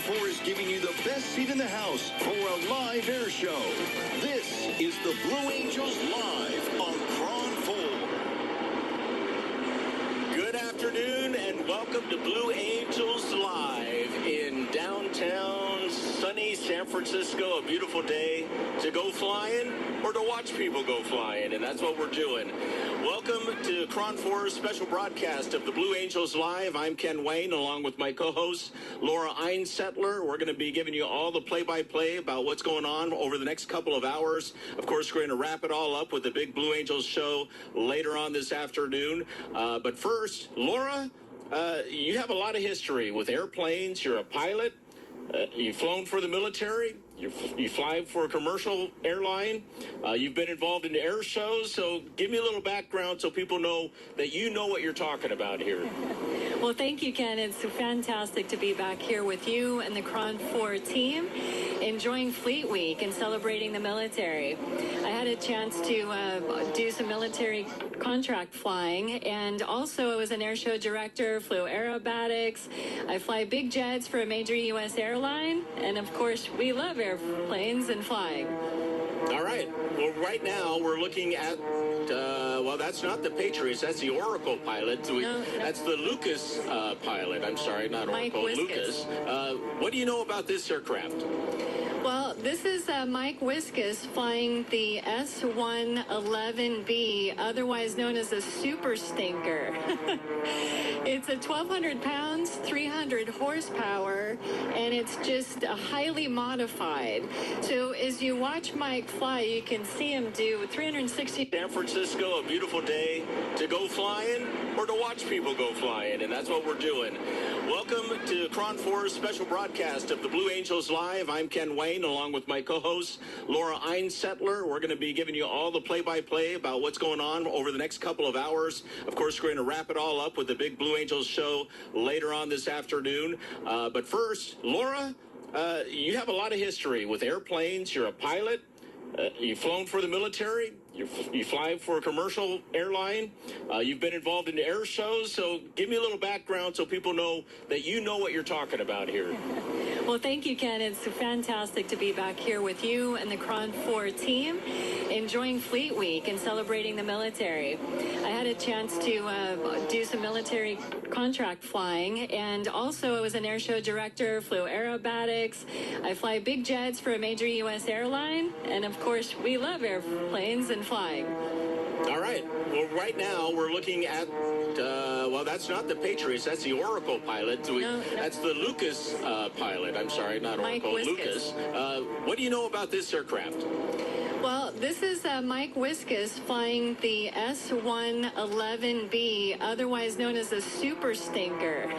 KRON 4 is giving you the best seat in the house for a live air show. This is the Blue Angels live on KRON 4. Good afternoon and welcome to Blue Angels Live in downtown sunny San Francisco. A beautiful day to go flying or to watch people go flying, and that's what we're doing. Welcome to KRON 4's special broadcast of the Blue Angels Live. I'm Ken Wayne along with my co-host Laura Einsettler. We're going to be giving you all the play-by-play about what's going on over the next couple of hours. Of course, we're going to wrap it all up with the big Blue Angels show later on this afternoon. But first, Laura, you have a lot of history with airplanes. You're a pilot. You've flown for the military. You fly for a commercial airline. You've been involved in air shows. So give me a little background so people know that you know what you're talking about here. Well, thank you, Ken. It's fantastic to be back here with you and the KRON 4 team, enjoying Fleet Week and celebrating the military. I had a chance to do some military contract flying, and also I was an air show director, flew aerobatics. I fly big jets for a major U.S. airline, and of course, we love airplanes and flying. All right. Well, right now we're looking at, well, that's not the Patriots. That's the Oracle pilot. No. That's the Lucas pilot. I'm sorry, not Mike Oracle. Wiskus. Lucas. What do you know about this aircraft? Well, this is Mike Wiskus flying the S-111B, otherwise known as a super stinker. It's a 1,200 pounds, 300 horsepower, and it's just highly modified. So as you watch Mike fly, you can see him do 360. San Francisco, a beautiful day to go flying or to watch people go flying, and that's what we're doing. Welcome to KRON 4's special broadcast of the Blue Angels Live. I'm Ken Wayne along with my co-host Laura Einsettler. We're going to be giving you all the play-by-play about what's going on over the next couple of hours. Of course, we're going to wrap it all up with the big Blue Angels show later on this afternoon. But first, Laura, you have a lot of history with airplanes. You're a pilot. You've flown for the military. You fly for a commercial airline. You've been involved in air shows. So give me a little background so people know that you know what you're talking about here. Well, thank you, Ken. It's fantastic to be back here with you and the KRON 4 team, enjoying Fleet Week and celebrating the military. I had a chance to do some military contract flying, and also I was an air show director, flew aerobatics. I fly big jets for a major U.S. airline, and of course, we love airplanes and flying. All right. Well, right now we're looking at, well, that's not the Patriots. That's the Oracle pilot. No. That's the Lucas pilot. I'm sorry, not Mike Oracle. Wiskus. Lucas. What do you know about this aircraft? Well, this is Mike Wiskus flying the S-111B, otherwise known as a super stinker.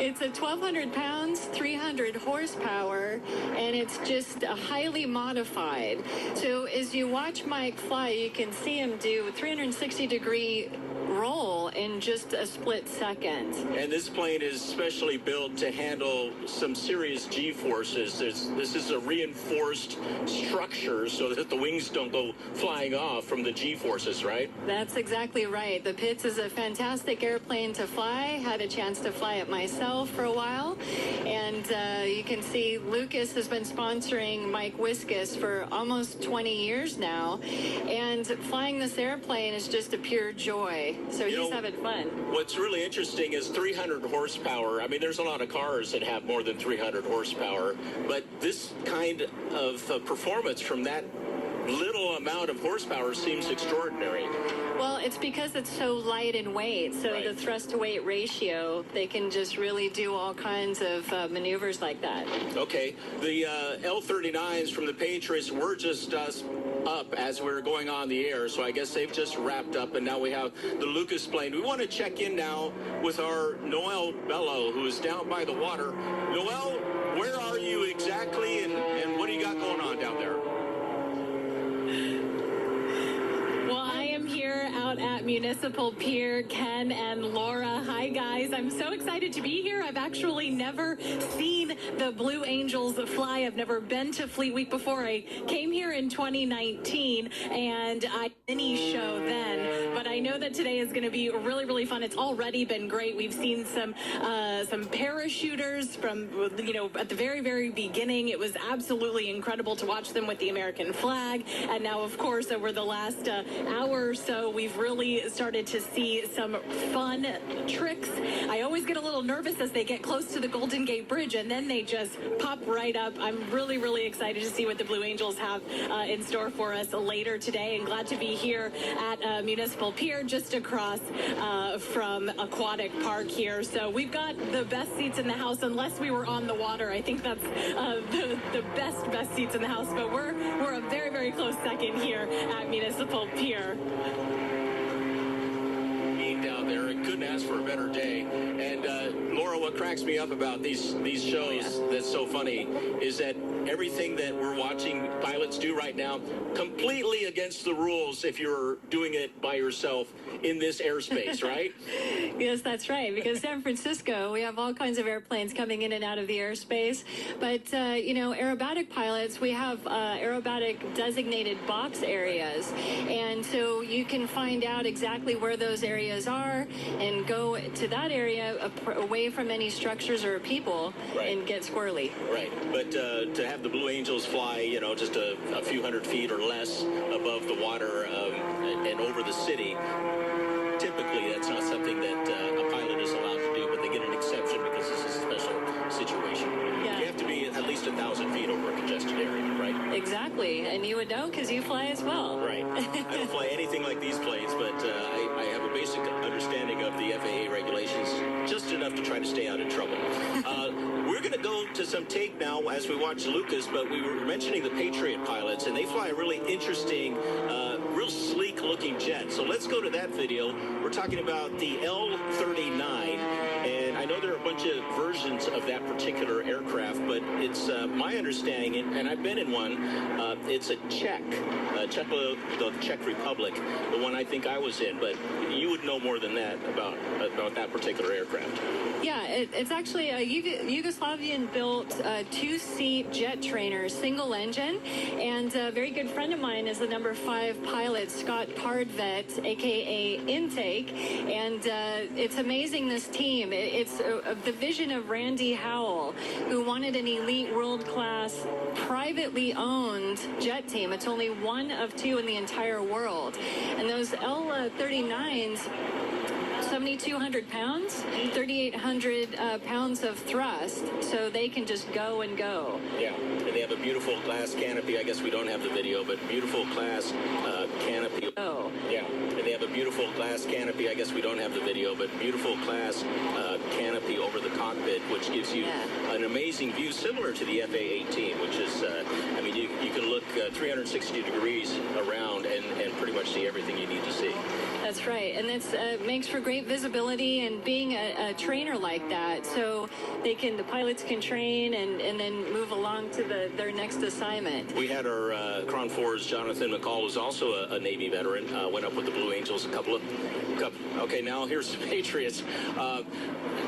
It's a 1,200 pounds, 300 horsepower, and it's just highly modified. So as you watch Mike fly, you can see him do a 360-degree roll in just a split second. And this plane is specially built to handle some serious G-forces. This is a reinforced structure so that the wings don't go flying off from the G-forces, right? That's exactly right. The Pitts is a fantastic airplane to fly. Had a chance to fly it myself for a while. And you can see Lucas has been sponsoring Mike Wiskus for almost 20 years now. And flying this airplane is just a pure joy. So he's having fun. What's really interesting is 300 horsepower. I mean, there's a lot of cars that have more than 300 horsepower, but this kind of performance from that little amount of horsepower seems extraordinary. Well, it's because it's so light in weight. So Right. the thrust-to-weight ratio, they can just really do all kinds of maneuvers like that. Okay, the L-39s from the Patriots were just up as we were going on the air, so I guess they've just wrapped up, and now we have the Lucas plane. We want to check in now with our Noel Bello, who is down by the water. Noel, where are you exactly, and what do you got going on down there? Well, I am here out at at Municipal Pier. Ken and Laura, hi guys. I'm so excited to be here. I've actually never seen the Blue Angels fly. I've never been to Fleet Week before. I came here in 2019 and I mini show then, but I know that today is going to be really, really fun. It's already been great. We've seen some parachuters from, at the very, very beginning. It was absolutely incredible to watch them with the American flag. And now, of course, over the last hour or so, we've really started to see some fun tricks. I always get a little nervous as they get close to the Golden Gate Bridge, and then they just pop right up. I'm really, really excited to see what the Blue Angels have in store for us later today, and glad to be here at Municipal Pier, just across from Aquatic Park here. So we've got the best seats in the house, unless we were on the water. I think that's the best seats in the house, but we're a very, very close second here at Municipal Pier. Down there, it couldn't ask for a better day. And Laura, what cracks me up about these shows that's so funny is that everything that we're watching pilots do right now, completely against the rules if you're doing it by yourself in this airspace, right? Yes, that's right, because San Francisco, we have all kinds of airplanes coming in and out of the airspace, but aerobatic pilots, we have aerobatic designated box areas, and so you can find out exactly where those areas are and go to that area away from any structures or people, right, and get squirrely. Right, but to have the Blue Angels fly, just a few hundred feet or less above the water and over the city, typically that's not something that a pilot is allowed to do, but they get an exception because this is a special situation. Yeah. You have to be at least 1,000 feet over a congested area, right? Exactly, and you would know because you fly as well. Right. I don't fly anything like these planes, but I have a basic understanding of the FAA regulations, just enough to try to stay out of trouble. We're going to go to some tape now as we watch Lucas, but we were mentioning the Patriot Pilots, and they fly a really interesting, real sleek-looking jet. So let's go to that video. We're talking about the L-39, and I know there are a bunch of versions of that particular aircraft, but it's my understanding, and I've been in one, it's a the Czech Republic, the one I think I was in, but you would know more than that about that particular aircraft. Yeah, it's actually a Yugoslavian-built two-seat jet trainer, single engine, and a very good friend of mine is the number 5 pilot, Scott Pardvet, a.k.a. Intake, and it's amazing, this team. It's the vision of Randy Howell, who wanted an elite world-class, privately owned jet team. It's only one of 2 in the entire world, and those L-39s, 7,200 pounds, 3,800 pounds of thrust, so they can just go and go. Yeah, and they have a beautiful glass canopy. I guess we don't have the video, but beautiful glass canopy. Oh. Yeah, and they have a beautiful glass canopy. I guess we don't have the video, but beautiful glass canopy over the cockpit, which gives you an amazing view, similar to the FA-18, which is, you can look 360 degrees around and pretty much see everything you need to see. That's right, and it's makes for great visibility, and being a trainer like that, so the pilots can train and then move along to their next assignment. We had our KRON 4's Jonathan McCall, who's also a Navy veteran, went up with the Blue Angels okay, now here's the Patriots.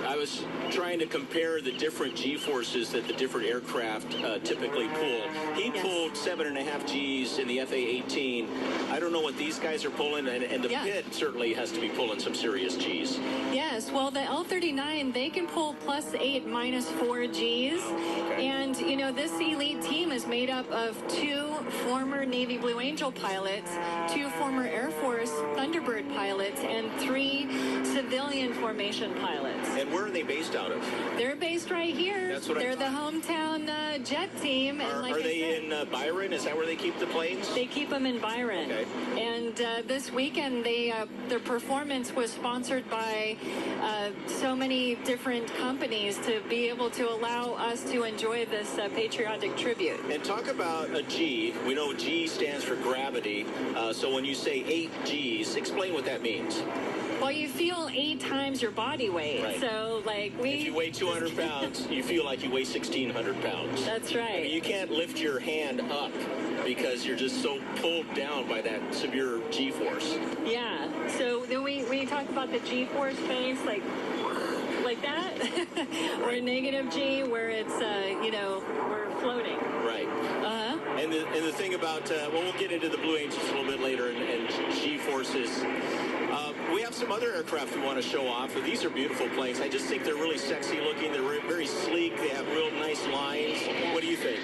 I was trying to compare the different G-forces that the different aircraft typically pull. He pulled 7.5 Gs in the FA-18. I don't know what these guys are pulling, and the pit certainly has to be pulling some serious Gs. Yes, well, the L-39, they can pull +8, -4 Gs. Oh, okay. And, this elite team is made up of 2 former Navy Blue Angel pilots, 2 former Air Force Thunderbird pilots, and 3 civilian formation pilots. And where are they based out of? They're based right here. That's what They're the hometown jet team. And are they in Byron? Is that where they keep the planes? They keep them in Byron. Okay. And this weekend, their performance was sponsored by so many different companies to be able to allow us to enjoy this patriotic tribute. And talk about a G. We know G stands for gravity. So when you say 8 Gs, explain what that means. Well, you feel 8 times your body weight. Right. So, like, If you weigh 200 pounds, you feel like you weigh 1,600 pounds. That's I right. mean, you can't lift your hand up because you're just so pulled down by that severe G-force. Yeah. So then we talk about the G-force phase, like that, or negative G, where it's we're floating. Right. And the thing about we'll get into the Blue Angels a little bit later and G-forces. We have some other aircraft we want to show off. These are beautiful planes. I just think they're really sexy looking. They're very sleek. They have real nice lines. What do you think?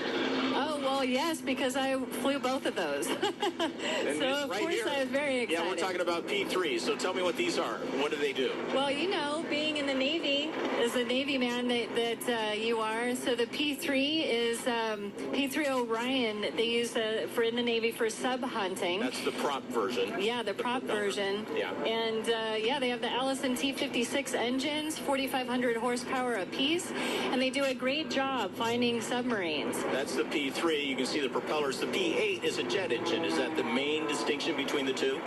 Oh, well, yes, because I flew both of those. So, of course, I was very excited. Yeah, we're talking about P3s. So tell me what these are. what do they do? Well, you know, being in the Navy, as a Navy man that you are, so the P3 is P3 Orion. They use for in the Navy for sub hunting. That's the prop version. Yeah, the prop version. Yeah. And they have the Allison T56 engines, 4,500 horsepower apiece, and they do a great job finding submarines. That's the P3. You can see the propellers. The P8 is a jet engine. Is that the main distinction between the two?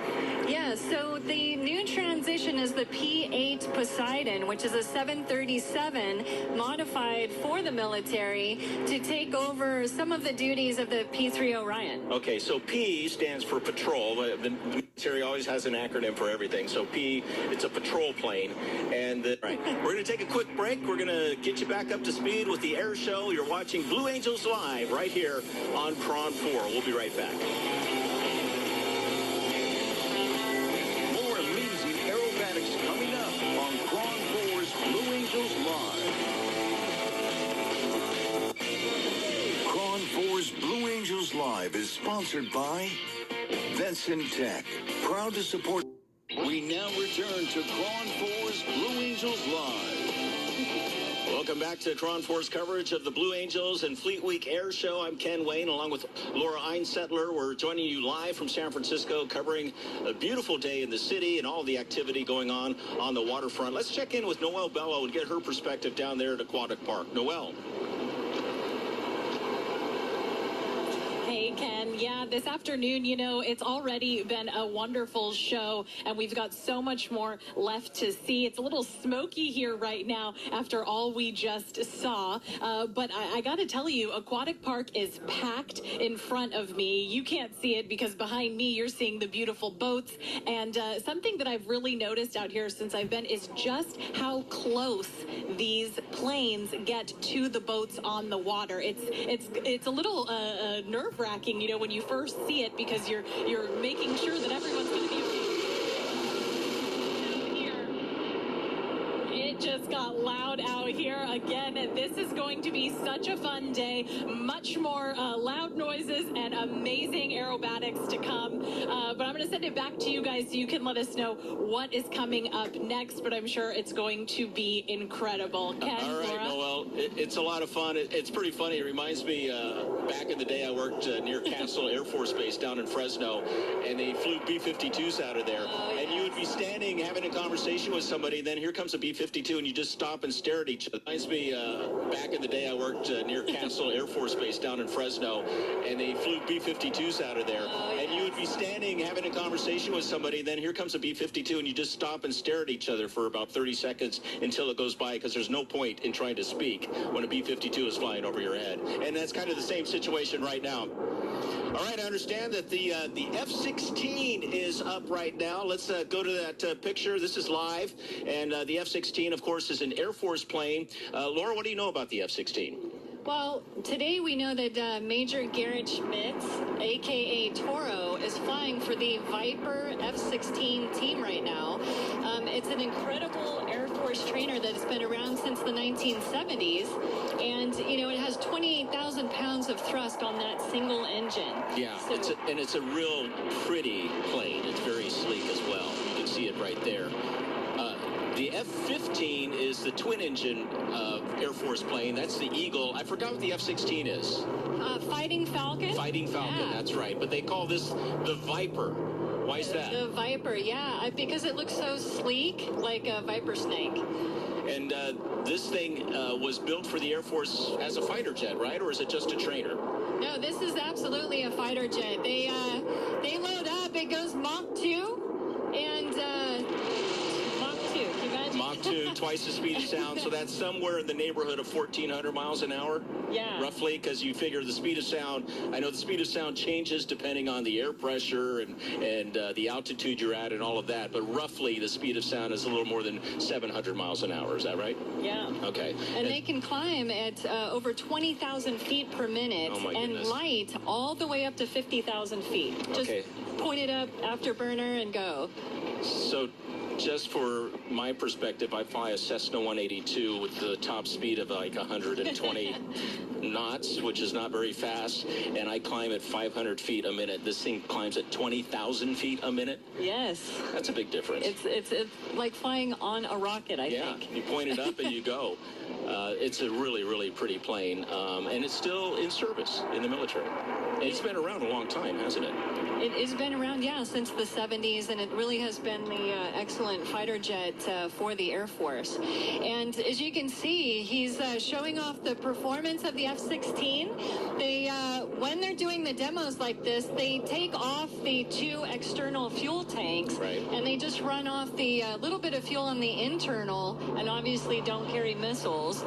Yeah, so the new transition is the P8 Poseidon, which is a 737 modified for the military to take over some of the duties of the P3 Orion. Okay, so P stands for patrol. The military always has an acronym for everything. So P, it's a patrol plane. And right, we're going to take a quick break. We're going to get you back up to speed with the air show. You're watching Blue Angels Live right here on KRON 4. We'll be right back. More amazing aerobatics coming up on KRON 4's Blue Angels Live. KRON 4's Blue Angels Live is sponsored by Benson Tech. Proud to support. We now return to KRON 4's Blue Angels Live. Welcome back to KRON 4's coverage of the Blue Angels and Fleet Week Air Show. I'm Ken Wayne, along with Laura Einsettler. We're joining you live from San Francisco, covering a beautiful day in the city and all the activity going on the waterfront. Let's check in with Noelle Bello and get her perspective down there at Aquatic Park. Noelle. Hey, Ken. Yeah, this afternoon, you know, it's already been a wonderful show, and we've got so much more left to see. It's a little smoky here right now after all we just saw, but I got to tell you, Aquatic Park is packed in front of me. You can't see it because behind me you're seeing the beautiful boats, and something that I've really noticed out here since I've been is just how close these planes get to the boats on the water. It's a little nerve-wracking, you know, when you first see it, because you're making sure that everyone's going to be here. It just got loud out here again. This is going to be such a fun day. Much more loud noises and amazing aerobatics to come. But I'm going to send it back to you guys so you can let us know what is coming up next. But I'm sure it's going to be incredible. Ken, all right, Laura? Noelle, it's a lot of fun. It's pretty funny. It reminds me back in the day I worked near Castle Air Force Base down in Fresno, and they flew B-52s out of there. And you would be standing having a conversation with somebody, and then here comes a B-52, and you just stop and stare at each other. It reminds me back in the day I worked near Castle Air Force Base down in Fresno, and they flew B-52s out of there. And you would be standing having a conversation with somebody, and then here comes a B-52, and you just stop and stare at each other for about 30 seconds until it goes by, because there's no point in trying to speak when a B-52 is flying over your head. And that's kind of the same situation right now. All right, I understand that the F-16 is up right now. Let's go to that picture. This is live, and the F-16, of course, is an Air Force plane. Laura, what do you know about the F-16? Well, today we know that Major Garrett Schmitz, a.k.a. Toro, is flying for the Viper F-16 team right now. It's an incredible Air Force trainer that's been around since the 1970s. And, you know, it has 28,000 pounds of thrust on that single engine. Yeah, So, it's a real pretty plane. It's very sleek as well. You can see it right there. The F-15 is the twin-engine Air Force plane. That's the Eagle. I forgot what the F-16 is. Fighting Falcon? Fighting Falcon, Yeah. That's right. But they call this the Viper. Why is that? The Viper, yeah, because it looks so sleek, like a viper snake. And this thing was built for the Air Force as a fighter jet, right? Or is it just a trainer? No, this is absolutely a fighter jet. They load up, it goes Mach 2, and altitude, twice the speed of sound. So that's somewhere in the neighborhood of 1,400 miles an hour. Yeah. Roughly, because you figure the speed of sound, I know the speed of sound changes depending on the air pressure and the altitude you're at and all of that, but roughly the speed of sound is a little more than 700 miles an hour. Is that right? Yeah. Okay. And they can climb at over 20,000 feet per minute Oh, my and goodness. light all the way up to 50,000 feet. Just Okay. point it up, afterburner, and go. So just for my perspective, I fly a Cessna 182 with the top speed of like 120 knots, which is not very fast, and I climb at 500 feet a minute. This thing climbs at 20,000 feet a minute. Yes. That's a big difference. It's like flying on a rocket, I think. You point it up and you go. It's a really, really pretty plane, and it's still in service in the military. It's been around a long time, hasn't it? It's been around, since the 70s, and it really has been the excellent fighter jet for the Air Force. And as you can see, he's showing off the performance of the F-16. They, when they're doing the demos like this, they take off the two external fuel tanks, Right. and they just run off the little bit of fuel on the internal, and obviously don't carry missiles.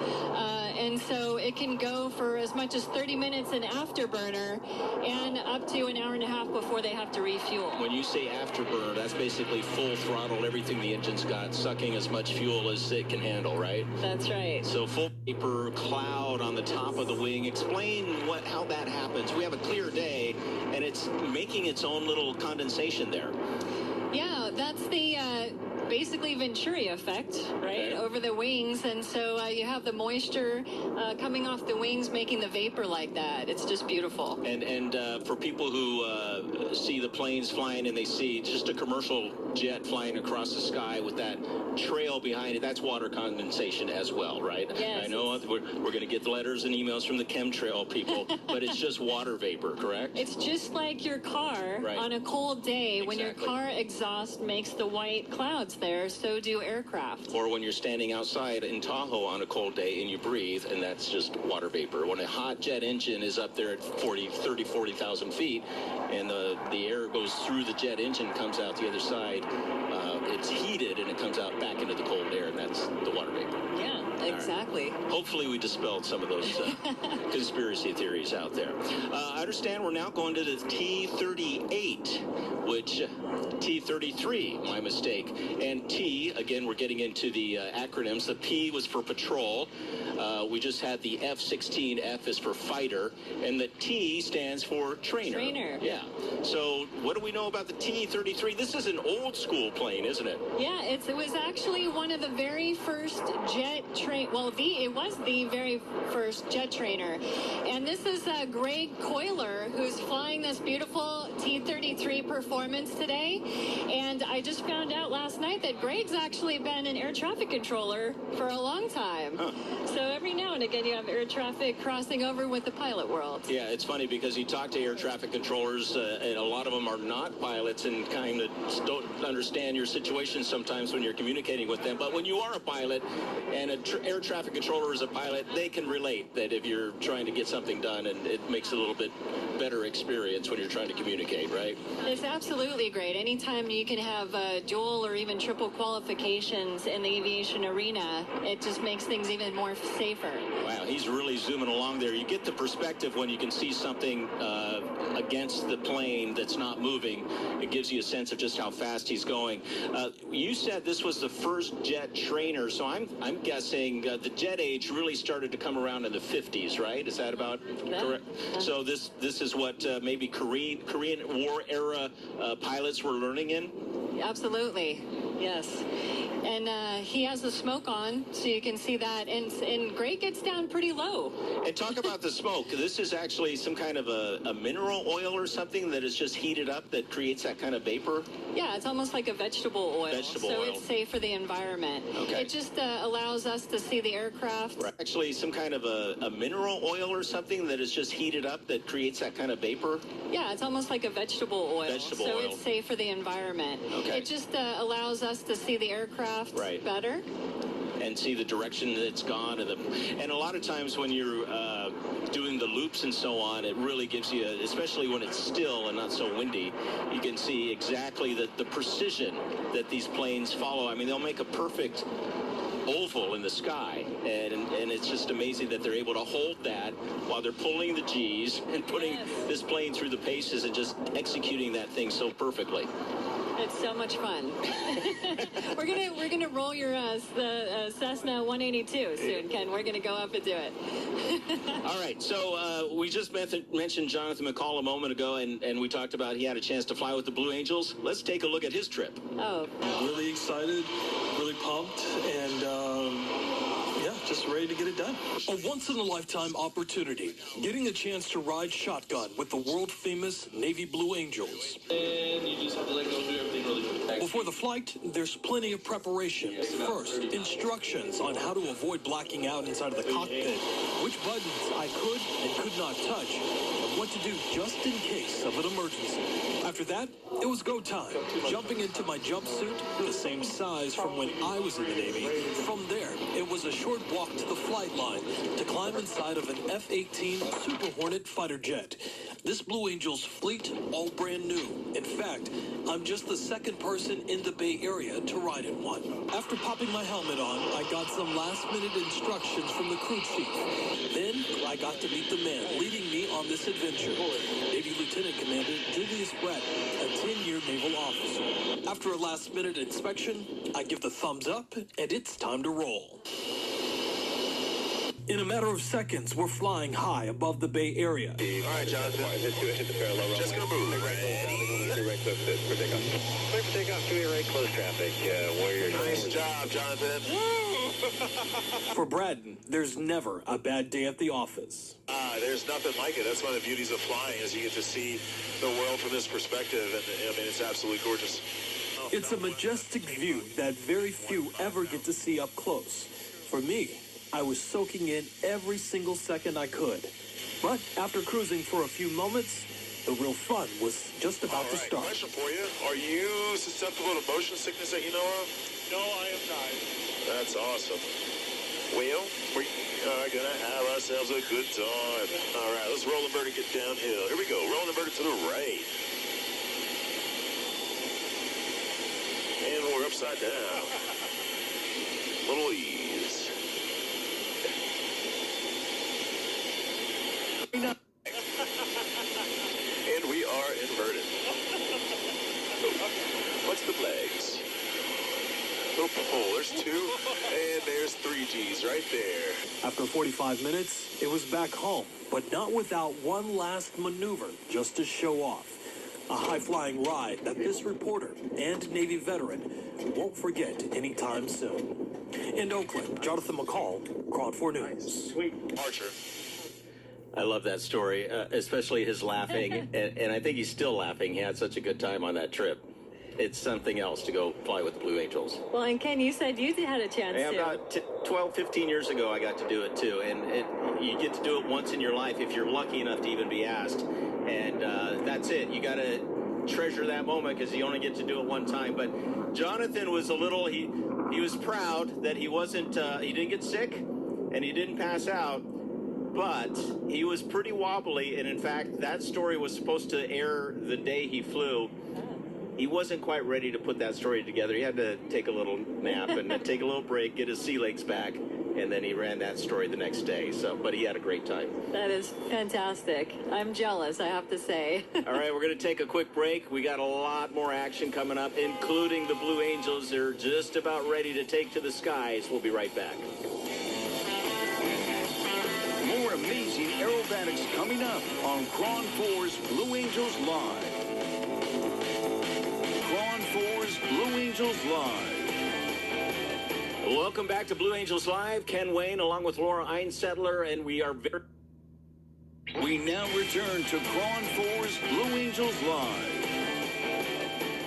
And so it can go for as much as 30 minutes in afterburner and up to an hour and a half before they have to refuel. When you say afterburner, that's basically full throttle, everything the engine's got, sucking as much fuel as it can handle, right? That's right. So full vapor cloud on the top of the wing. Explain how that happens. We have a clear day, and it's making its own little condensation there. Yeah, that's the basically Venturi effect, right, Okay. over the wings. And so you have the moisture coming off the wings, making the vapor like that. It's just beautiful. And for people who see the planes flying and they see just a commercial jet flying across the sky with that trail behind it, that's water condensation as well, right? Yes. I know we're going to get letters and emails from the chemtrail people, but it's just water vapor, correct? It's just like your car Right. on a cold day. When your Exactly. car exhaust makes the white clouds there, so do aircraft. Or when you're standing outside in Tahoe on a cold day and you breathe, and that's just water vapor. When a hot jet engine is up there at 40,000 feet, and the air goes through the jet engine, comes out the other side, it's heated and it comes out back into the cold air, and that's the water vapor. Yeah, exactly. Hopefully we dispelled some of those conspiracy theories out there. I understand we're now going to the T-38, which T-33, my mistake. And T, again, we're getting into the acronyms. The P was for patrol. We just had the F-16. F is for fighter. And the T stands for trainer. Trainer. Yeah. So what do we know about the T-33? This is an old school plane, isn't it? Yeah, it was actually one of the very first jet train. Well, it was the very first jet trainer, and this is Greg Coiler, who's flying this beautiful T-33 performance today. And I just found out last night that Greg's actually been an air traffic controller for a long time. Huh. So every now and again, you have air traffic crossing over with the pilot world. Yeah, it's funny because you talk to air traffic controllers, and a lot of them are not pilots and kind of don't understand your situation sometimes when you're communicating with them. But when you are a pilot and an air traffic controller is a pilot, they can relate that if you're trying to get something done, and it makes a little bit better experience when you're trying to communicate, right? It's absolutely great. Anytime you can have dual or even triple qualifications in the aviation arena, it just makes things even more safer. Wow, he's really zooming along there. You get the perspective when you can see something against the plane that's not moving. It gives you a sense of just how fast he's going. You said this was the first jet trainer, so I'm guessing the jet age really started to come around in the 50s, right? Is that about correct? So this is what maybe Korean War era pilots were learning in? Absolutely, yes. And he has the smoke on, so you can see that. And Greg gets down pretty low. And talk about the smoke. This is actually some kind of a mineral oil or something that is just heated up that creates that kind of vapor? Yeah, it's almost like a vegetable oil. Vegetable so oil. it's safe for the environment. Okay. It just allows us to see the aircraft. Right. Actually, some kind of a mineral oil or something that is just heated up that creates that kind of vapor? Yeah, it's almost like a vegetable oil. Vegetable so oil. it's safe for the environment. Okay. It just allows us to see the aircraft Right. better. And see the direction that it's gone. And a lot of times when you're doing the loops and so on, it really gives you, especially when it's still and not so windy, you can see exactly the precision that these planes follow. I mean, they'll make a perfect oval in the sky, and it's just amazing that they're able to hold that while they're pulling the G's and putting this plane through the paces and just executing that thing so perfectly. It's so much fun. we're gonna roll your the Cessna 182 soon, Ken. We're gonna go up and do it. All right, so we just mentioned Jonathan McCall a moment ago, and we talked about he had a chance to fly with the Blue Angels. Let's take a look at his trip. Oh. Really excited, really pumped, and yeah, just ready to get it done. A once-in-a-lifetime opportunity, getting a chance to ride shotgun with the world-famous Navy Blue Angels. And you just have to let go, do everything really quick. Before the flight, there's plenty of preparation. First, instructions on how to avoid blacking out inside of the cockpit, which buttons I could and could not touch, and what to do just in case of an emergency. After that, it was go time. Jumping into my jumpsuit, the same size from when I was in the Navy. From there, it was a short walk to the flight line to climb inside of an F-18 Super Hornet fighter jet. This Blue Angels fleet, all brand new. In fact, I'm just the second person in the Bay Area to ride in one. After popping my helmet on, I got some last-minute instructions from the crew chief. Then, I got to meet the man leading me on this adventure, Navy Lieutenant Commander Julius Brett, a 10-year naval officer. After a last-minute inspection, I give the thumbs up, and it's time to roll. In a matter of seconds, we're flying high above the Bay Area. All right, Jonathan. Hit the parallel runway. Just gonna move. Right close for takeoff. Clear for takeoff. Give me right close traffic. Warrior. Nice job, Jonathan. For Braden, there's never a bad day at the office. There's nothing like it. That's one of the beauties of flying, is you get to see the world from this perspective, and I mean, it's absolutely gorgeous. It's a majestic view that very few ever get to see up close. For me, I was soaking in every single second I could. But after cruising for a few moments, the real fun was just about to start. Question for you. Are you susceptible to motion sickness that you know of? No, I am not. That's awesome. Well, we are going to have ourselves a good time. All right, let's roll inverted, get downhill. Here we go. Roll inverted to the right. And we're upside down. Little ease. And we are inverted. What's the legs? Little pull. There's 2, and there's 3 G's right there. After 45 minutes, it was back home, but not without one last maneuver just to show off. A high-flying ride that this reporter and Navy veteran won't forget anytime soon. In Oakland, Jonathan McCall, KRON 4 News. Sweet. Archer. I love that story, especially his laughing, and I think he's still laughing. He had such a good time on that trip. It's something else to go fly with the Blue Angels. Well, and Ken, you said you had a chance Yeah, to. about 12, 15 years ago, I got to do it too, and you get to do it once in your life if you're lucky enough to even be asked, and that's it. You got to treasure that moment because you only get to do it one time. But Jonathan was he was proud that he didn't get sick, and he didn't pass out. But he was pretty wobbly, and in fact, that story was supposed to air the day he flew. He wasn't quite ready to put that story together. He had to take a little nap and then take a little break, get his sea legs back, and then he ran that story the next day. But he had a great time. That is fantastic. I'm jealous, I have to say. All right, we're going to take a quick break. We got a lot more action coming up, including the Blue Angels. They're just about ready to take to the skies. We'll be right back. More amazing aerobatics coming up on KRON 4's Blue Angels Live. KRON 4's Blue Angels Live. Welcome back to Blue Angels Live. Ken Wayne along with Laura Einsettler, and we now return to KRON 4's Blue Angels Live.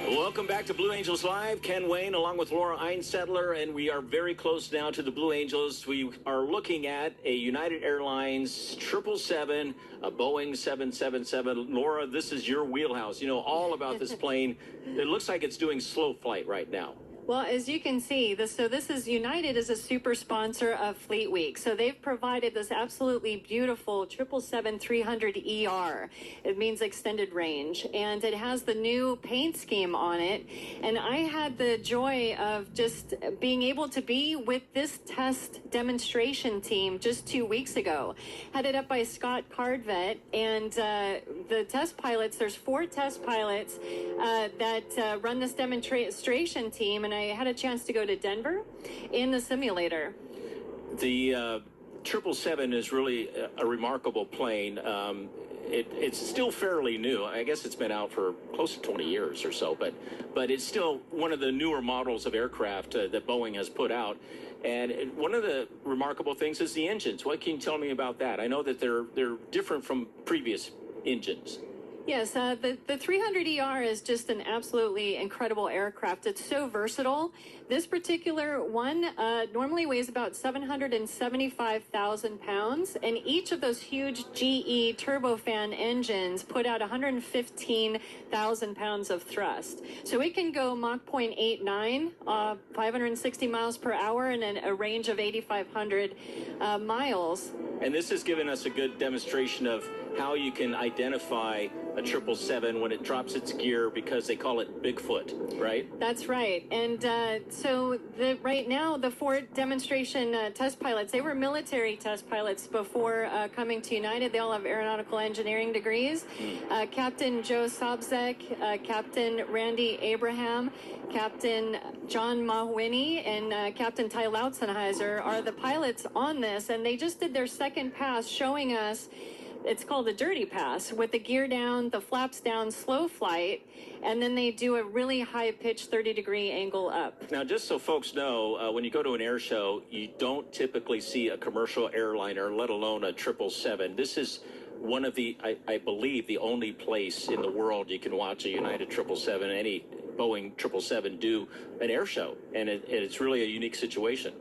Welcome back to Blue Angels Live. Ken Wayne along with Laura Einsettler, and we are very close now to the Blue Angels. We are looking at a United Airlines 777, a Boeing 777. Laura, this is your wheelhouse. You know all about this plane. It looks like it's doing slow flight right now. Well, as you can see, this is United is a super sponsor of Fleet Week. So they've provided this absolutely beautiful 777-300ER. It means extended range, and it has the new paint scheme on it. And I had the joy of just being able to be with this test demonstration team just 2 weeks ago, headed up by Scott Cardvet, and the test pilots. There's 4 test pilots that run this demonstration team, and I had a chance to go to Denver in the simulator. The 777 is really a remarkable plane. It's still fairly new. I guess it's been out for close to 20 years or so, but it's still one of the newer models of aircraft that Boeing has put out. And one of the remarkable things is the engines. What can you tell me about that? I know that they're different from previous engines. Yes, the 300ER is just an absolutely incredible aircraft. It's so versatile. This particular one normally weighs about 775,000 pounds, and each of those huge GE turbofan engines put out 115,000 pounds of thrust. So it can go Mach 0.89, 560 miles per hour, and a range of 8,500 miles. And this has given us a good demonstration of how you can identify a 777 when it drops its gear, because they call it Bigfoot, right? That's right. And so right now, the 4 demonstration test pilots, they were military test pilots before coming to United. They all have aeronautical engineering degrees. Captain Joe Sobzek, Captain Randy Abraham, Captain John Mahwini, and Captain Ty Lautzenheiser are the pilots on this, and they just did their second pass showing us. It's called a dirty pass, with the gear down, the flaps down, slow flight, and then they do a really high-pitched 30-degree angle up. Now, just so folks know, when you go to an air show, you don't typically see a commercial airliner, let alone a 777. This is one of the, I believe, the only place in the world you can watch a United 777, any Boeing 777 do an air show, and it's really a unique situation.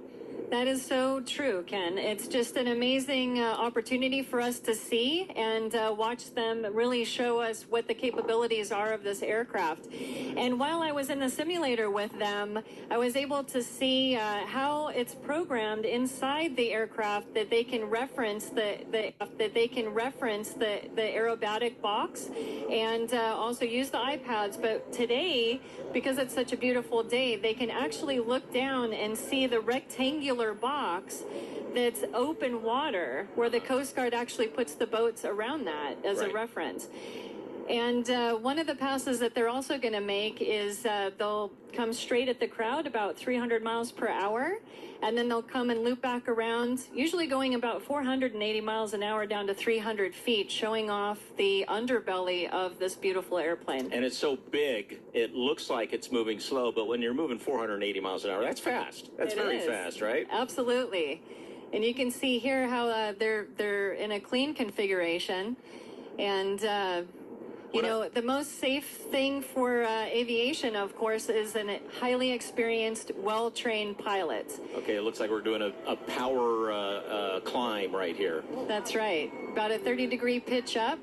That is so true, Ken. It's just an amazing opportunity for us to see and watch them really show us what the capabilities are of this aircraft. And while I was in the simulator with them, I was able to see how it's programmed inside the aircraft, that they can reference the aerobatic box, and also use the iPads. But today, because it's such a beautiful day, they can actually look down and see the rectangular box that's open water, where the Coast Guard actually puts the boats around that as a reference. And one of the passes that they're also going to make is they'll come straight at the crowd about 300 miles per hour, and then they'll come and loop back around, usually going about 480 miles an hour down to 300 feet, showing off the underbelly of this beautiful airplane. And it's so big, it looks like it's moving slow, but when you're moving 480 miles an hour, that's fast. That's very fast, right? Absolutely. And you can see here how they're in a clean configuration, and you know, the most safe thing for aviation, of course, is a highly experienced, well-trained pilot. Okay, it looks like we're doing a power climb right here. That's right. About a 30-degree pitch up,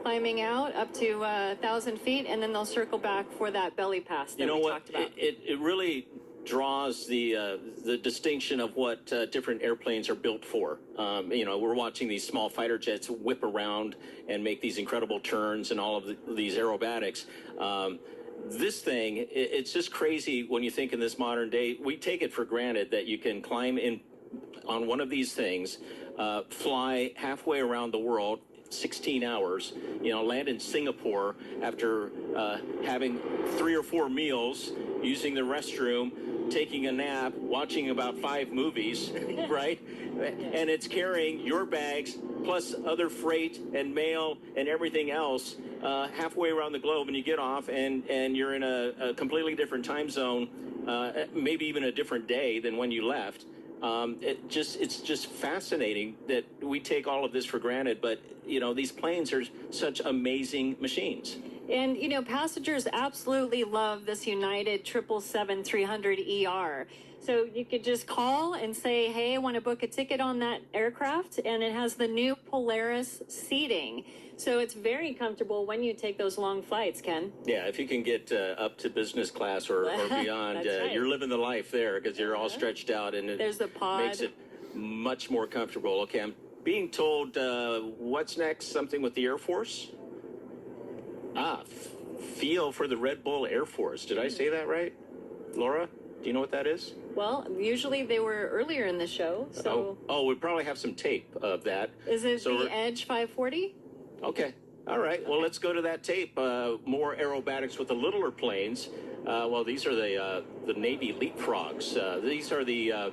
climbing out up to 1,000 feet, and then they'll circle back for that belly pass that we talked about. It really draws the distinction of what different airplanes are built for. You know, we're watching these small fighter jets whip around and make these incredible turns and all of these aerobatics. This thing, it's just crazy when you think in this modern day. We take it for granted that you can climb in on one of these things, fly halfway around the world, 16 hours, you know, land in Singapore after having 3 or 4 meals, using the restroom, taking a nap, watching about 5 movies, right? And it's carrying your bags plus other freight and mail and everything else halfway around the globe, and you get off and you're in a completely different time zone, maybe even a different day than when you left. It's just fascinating that we take all of this for granted, but you know, these planes are such amazing machines. And, you know, passengers absolutely love this United 777-300ER. So you could just call and say, hey, I want to book a ticket on that aircraft. And it has the new Polaris seating. So it's very comfortable when you take those long flights, Ken. Yeah, if you can get up to business class or beyond, right. You're living the life there because you're all stretched out, and it There's the pod. makes it much more comfortable. Okay, I'm being told what's next? Something with the Air Force? Feel for the Red Bull Air Force. Did I say that right? Laura, do you know what that is? Well, usually they were earlier in the show, so... Oh, we probably have some tape of that. Is it the Edge 540? Okay. All right. Well, let's go to that tape. More aerobatics with the littler planes. Well, these are the Navy leapfrogs. These are the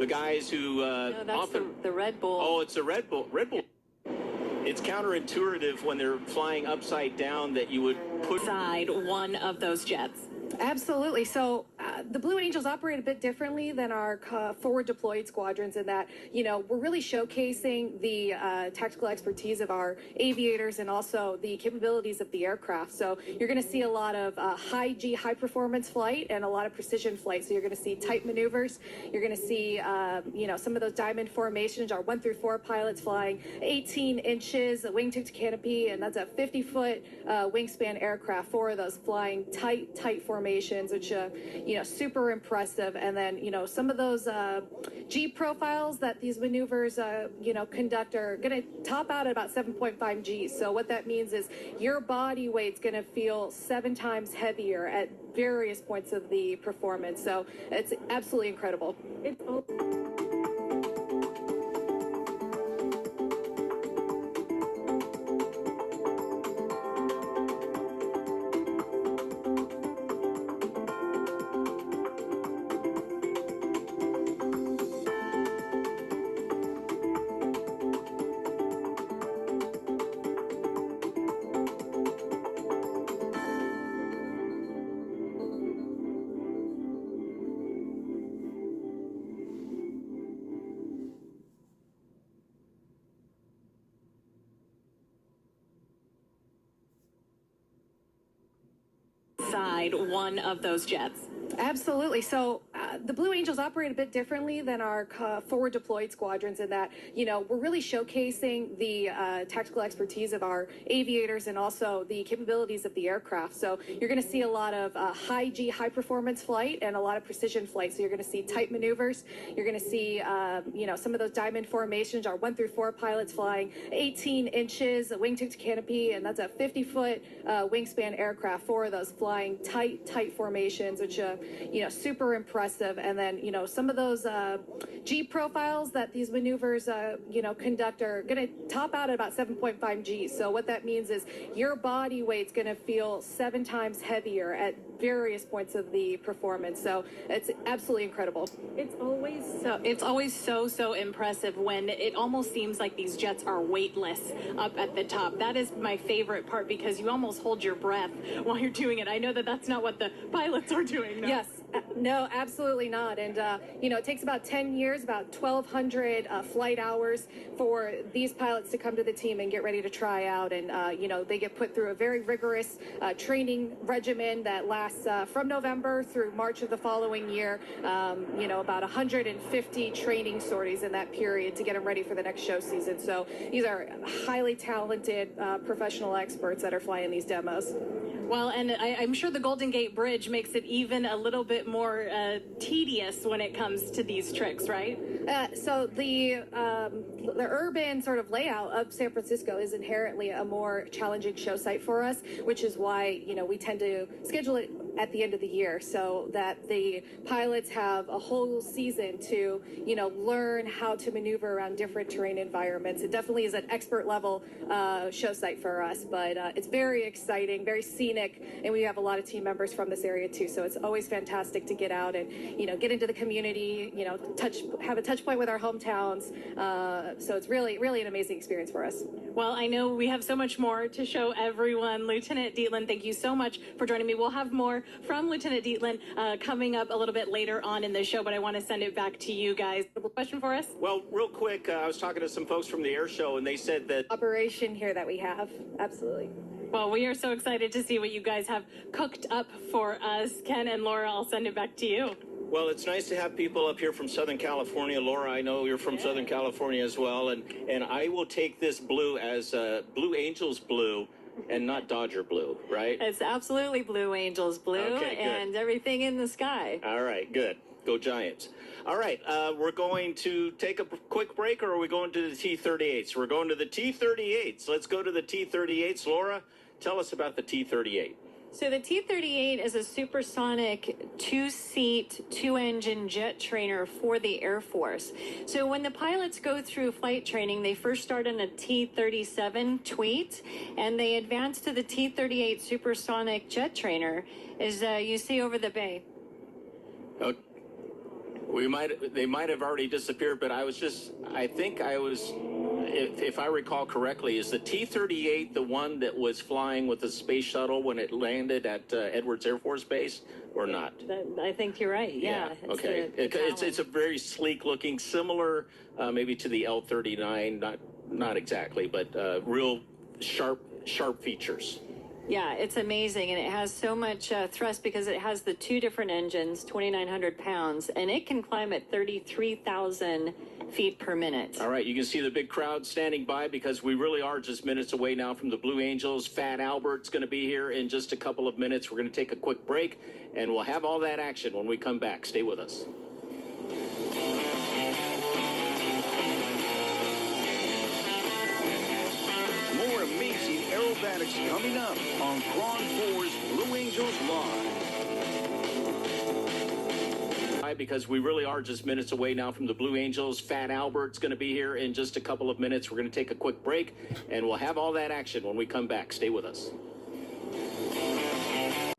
guys who No, that's often... the Red Bull. Oh, it's a Red Bull. Red Bull. It's counterintuitive when they're flying upside down that you would put... Side one of those jets. Absolutely. So the Blue Angels operate a bit differently than our forward deployed squadrons in that, you know, we're really showcasing the tactical expertise of our aviators and also the capabilities of the aircraft. So you're going to see a lot of high G, high performance flight and a lot of precision flight. So you're going to see tight maneuvers. You're going to see, you know, some of those diamond formations, our 1 through 4 pilots flying 18 inches, a wingtip to canopy, and that's a 50-foot wingspan aircraft. 4 of those flying tight formations, which, you know, super impressive. And then, you know, some of those G profiles that these maneuvers, you know, conduct are going to top out at about 7.5 Gs. So what that means is your body weight's going to feel 7 times heavier at various points of the performance. So it's absolutely incredible. Side one of those jets. Absolutely. So the Blue Angels operate a bit differently than our forward deployed squadrons in that, you know, we're really showcasing the tactical expertise of our aviators and also the capabilities of the aircraft. So you're going to see a lot of high G, high performance flight and a lot of precision flight. So you're going to see tight maneuvers. You're going to see, you know, some of those diamond formations, our 1 through 4 pilots flying 18 inches, a wingtip to canopy, and that's a 50-foot wingspan aircraft. 4 of those flying tight formations, which, you know, super impressive. And then, you know, some of those G profiles that these maneuvers, you know, conduct are going to top out at about 7.5 Gs. So what that means is your body weight's going to feel 7 times heavier at various points of the performance. So it's absolutely incredible. It's always so impressive when it almost seems like these jets are weightless up at the top. That is my favorite part because you almost hold your breath while you're doing it. I know that that's not what the pilots are doing. No. Yes. No, absolutely not. And, you know, it takes about 10 years, about 1,200 flight hours for these pilots to come to the team and get ready to try out. And, you know, they get put through a very rigorous training regimen that lasts from November through March of the following year. You know, about 150 training sorties in that period to get them ready for the next show season. So these are highly talented professional experts that are flying these demos. Well, and I'm sure the Golden Gate Bridge makes it even a little bit more tedious when it comes to these tricks, right? So the urban sort of layout of San Francisco is inherently a more challenging show site for us, which is why, you know, we tend to schedule it at the end of the year so that the pilots have a whole season to, you know, learn how to maneuver around different terrain environments. It definitely is an expert level show site for us, but it's very exciting, very scenic, and we have a lot of team members from this area too. So it's always fantastic to get out and, you know, get into the community, you know, have a touch point with our hometowns. So it's really an amazing experience for us. Well, I know we have so much more to show everyone. Lieutenant Dietland, thank you so much for joining me. We'll have more from Lieutenant Dietland coming up a little bit later on in the show, but I want to send it back to you guys. A question for us? Well, real quick, I was talking to some folks from the air show, and they said that... Operation here that we have, absolutely. Well, we are so excited to see what you guys have cooked up for us. Ken and Laura, I'll send it back to you. Well, it's nice to have people up here from Southern California. Laura, I know you're from Southern California as well, and I will take this blue as Blue Angels blue and not Dodger blue, right? It's absolutely Blue Angels blue Okay, good. and everything in the sky. All right, good. Go Giants. All right, we're going to take a quick break, or are we going to the T-38s? We're going to the T-38s. Let's go to the T-38s. Laura, tell us about the T-38. So the T-38 is a supersonic two-seat, two-engine jet trainer for the Air Force. So when the pilots go through flight training, they first start on a T-37 tweet, and they advance to the T-38 supersonic jet trainer, as you see over the bay. Oh, they might have already disappeared, but if I recall correctly, is the T-38 the one that was flying with the space shuttle when it landed at Edwards Air Force Base, or not? I think you're right. Yeah. Okay. It's a very sleek looking, similar maybe to the L-39, not exactly, but real sharp features. Yeah, it's amazing, and it has so much thrust because it has the two different engines, 2,900 pounds, and it can climb at 33,000 feet per minute. All right, you can see the big crowd standing by because we really are just minutes away now from the Blue Angels. Fat Albert's going to be here in just a couple of minutes. We're going to take a quick break, and we'll have all that action when we come back. Stay with us. More amazing aerobatics coming up on KRON 4's Blue Angels Live. Because we really are just minutes away now from the Blue Angels. Fat Albert's going to be here in just a couple of minutes. We're going to take a quick break, and we'll have all that action when we come back. Stay with us.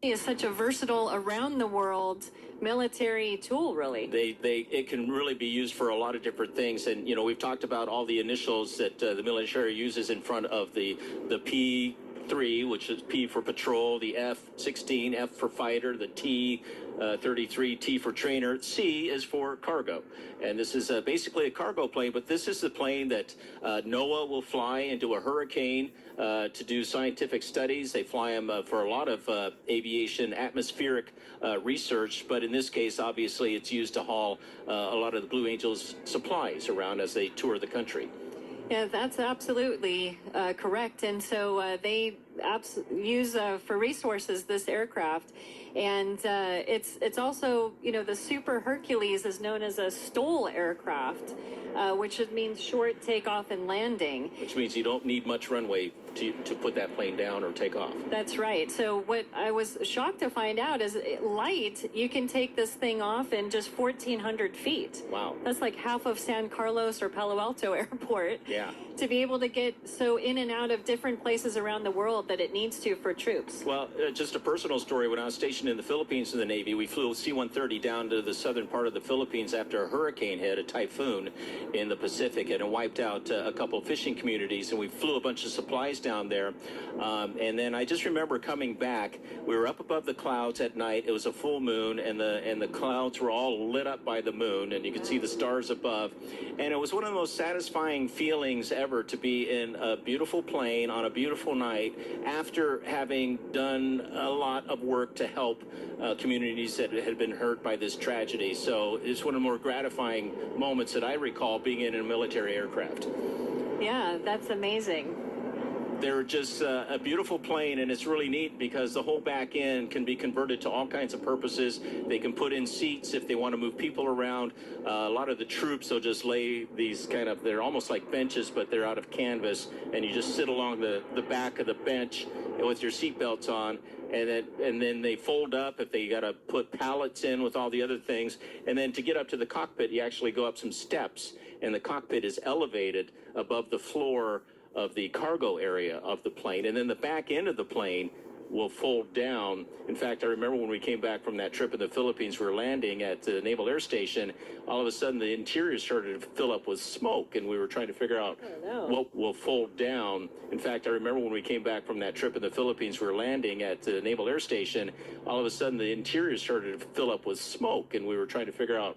It is such a versatile, around-the-world military tool, really. It can really be used for a lot of different things, and we've talked about all the initials that the military uses in front of the P3, which is P for patrol, the F-16, F for fighter, the T-33, T for trainer, C is for cargo. And this is basically a cargo plane, but this is the plane that NOAA will fly into a hurricane to do scientific studies. They fly them for a lot of aviation atmospheric research, but in this case, obviously, it's used to haul a lot of the Blue Angels supplies around as they tour the country. Yeah, that's absolutely correct. And so they use for resources this aircraft. And it's also, the Super Hercules is known as a STOL aircraft, which means short takeoff and landing. Which means you don't need much runway to put that plane down or take off. That's right. So what I was shocked to find out is light, you can take this thing off in just 1,400 feet. Wow. That's like half of San Carlos or Palo Alto Airport. Yeah. To be able to get so in and out of different places around the world that it needs to for troops. Well, just a personal story. When I was stationed in the Philippines in the Navy, we flew C-130 down to the southern part of the Philippines after a hurricane hit, a typhoon in the Pacific, and it wiped out a couple fishing communities, and we flew a bunch of supplies down there. And then I just remember coming back. We were up above the clouds at night. It was a full moon, and the clouds were all lit up by the moon, and you could see the stars above. And it was one of the most satisfying feelings ever to be in a beautiful plane on a beautiful night after having done a lot of work to help communities that had been hurt by this tragedy. So it's one of the more gratifying moments that I recall being in a military aircraft. Yeah, that's amazing. They're just a beautiful plane, and it's really neat because the whole back end can be converted to all kinds of purposes. They can put in seats if they want to move people around. A lot of the troops, they'll just lay these they're almost like benches, but they're out of canvas, and you just sit along the back of the bench with your seatbelts on, and then they fold up if they got to put pallets in with all the other things. And then to get up to the cockpit, you actually go up some steps, and the cockpit is elevated above the floor of the cargo area of the plane, and then the back end of the plane will fold down. In fact, I remember when we came back from that trip in the Philippines, we were landing at the Naval Air Station. All of a sudden, the interior started to fill up with smoke, and we were trying to figure out what will fold down. In fact, I remember when we came back from that trip in the Philippines, we were landing at the Naval Air Station. All of a sudden, the interior started to fill up with smoke, and we were trying to figure out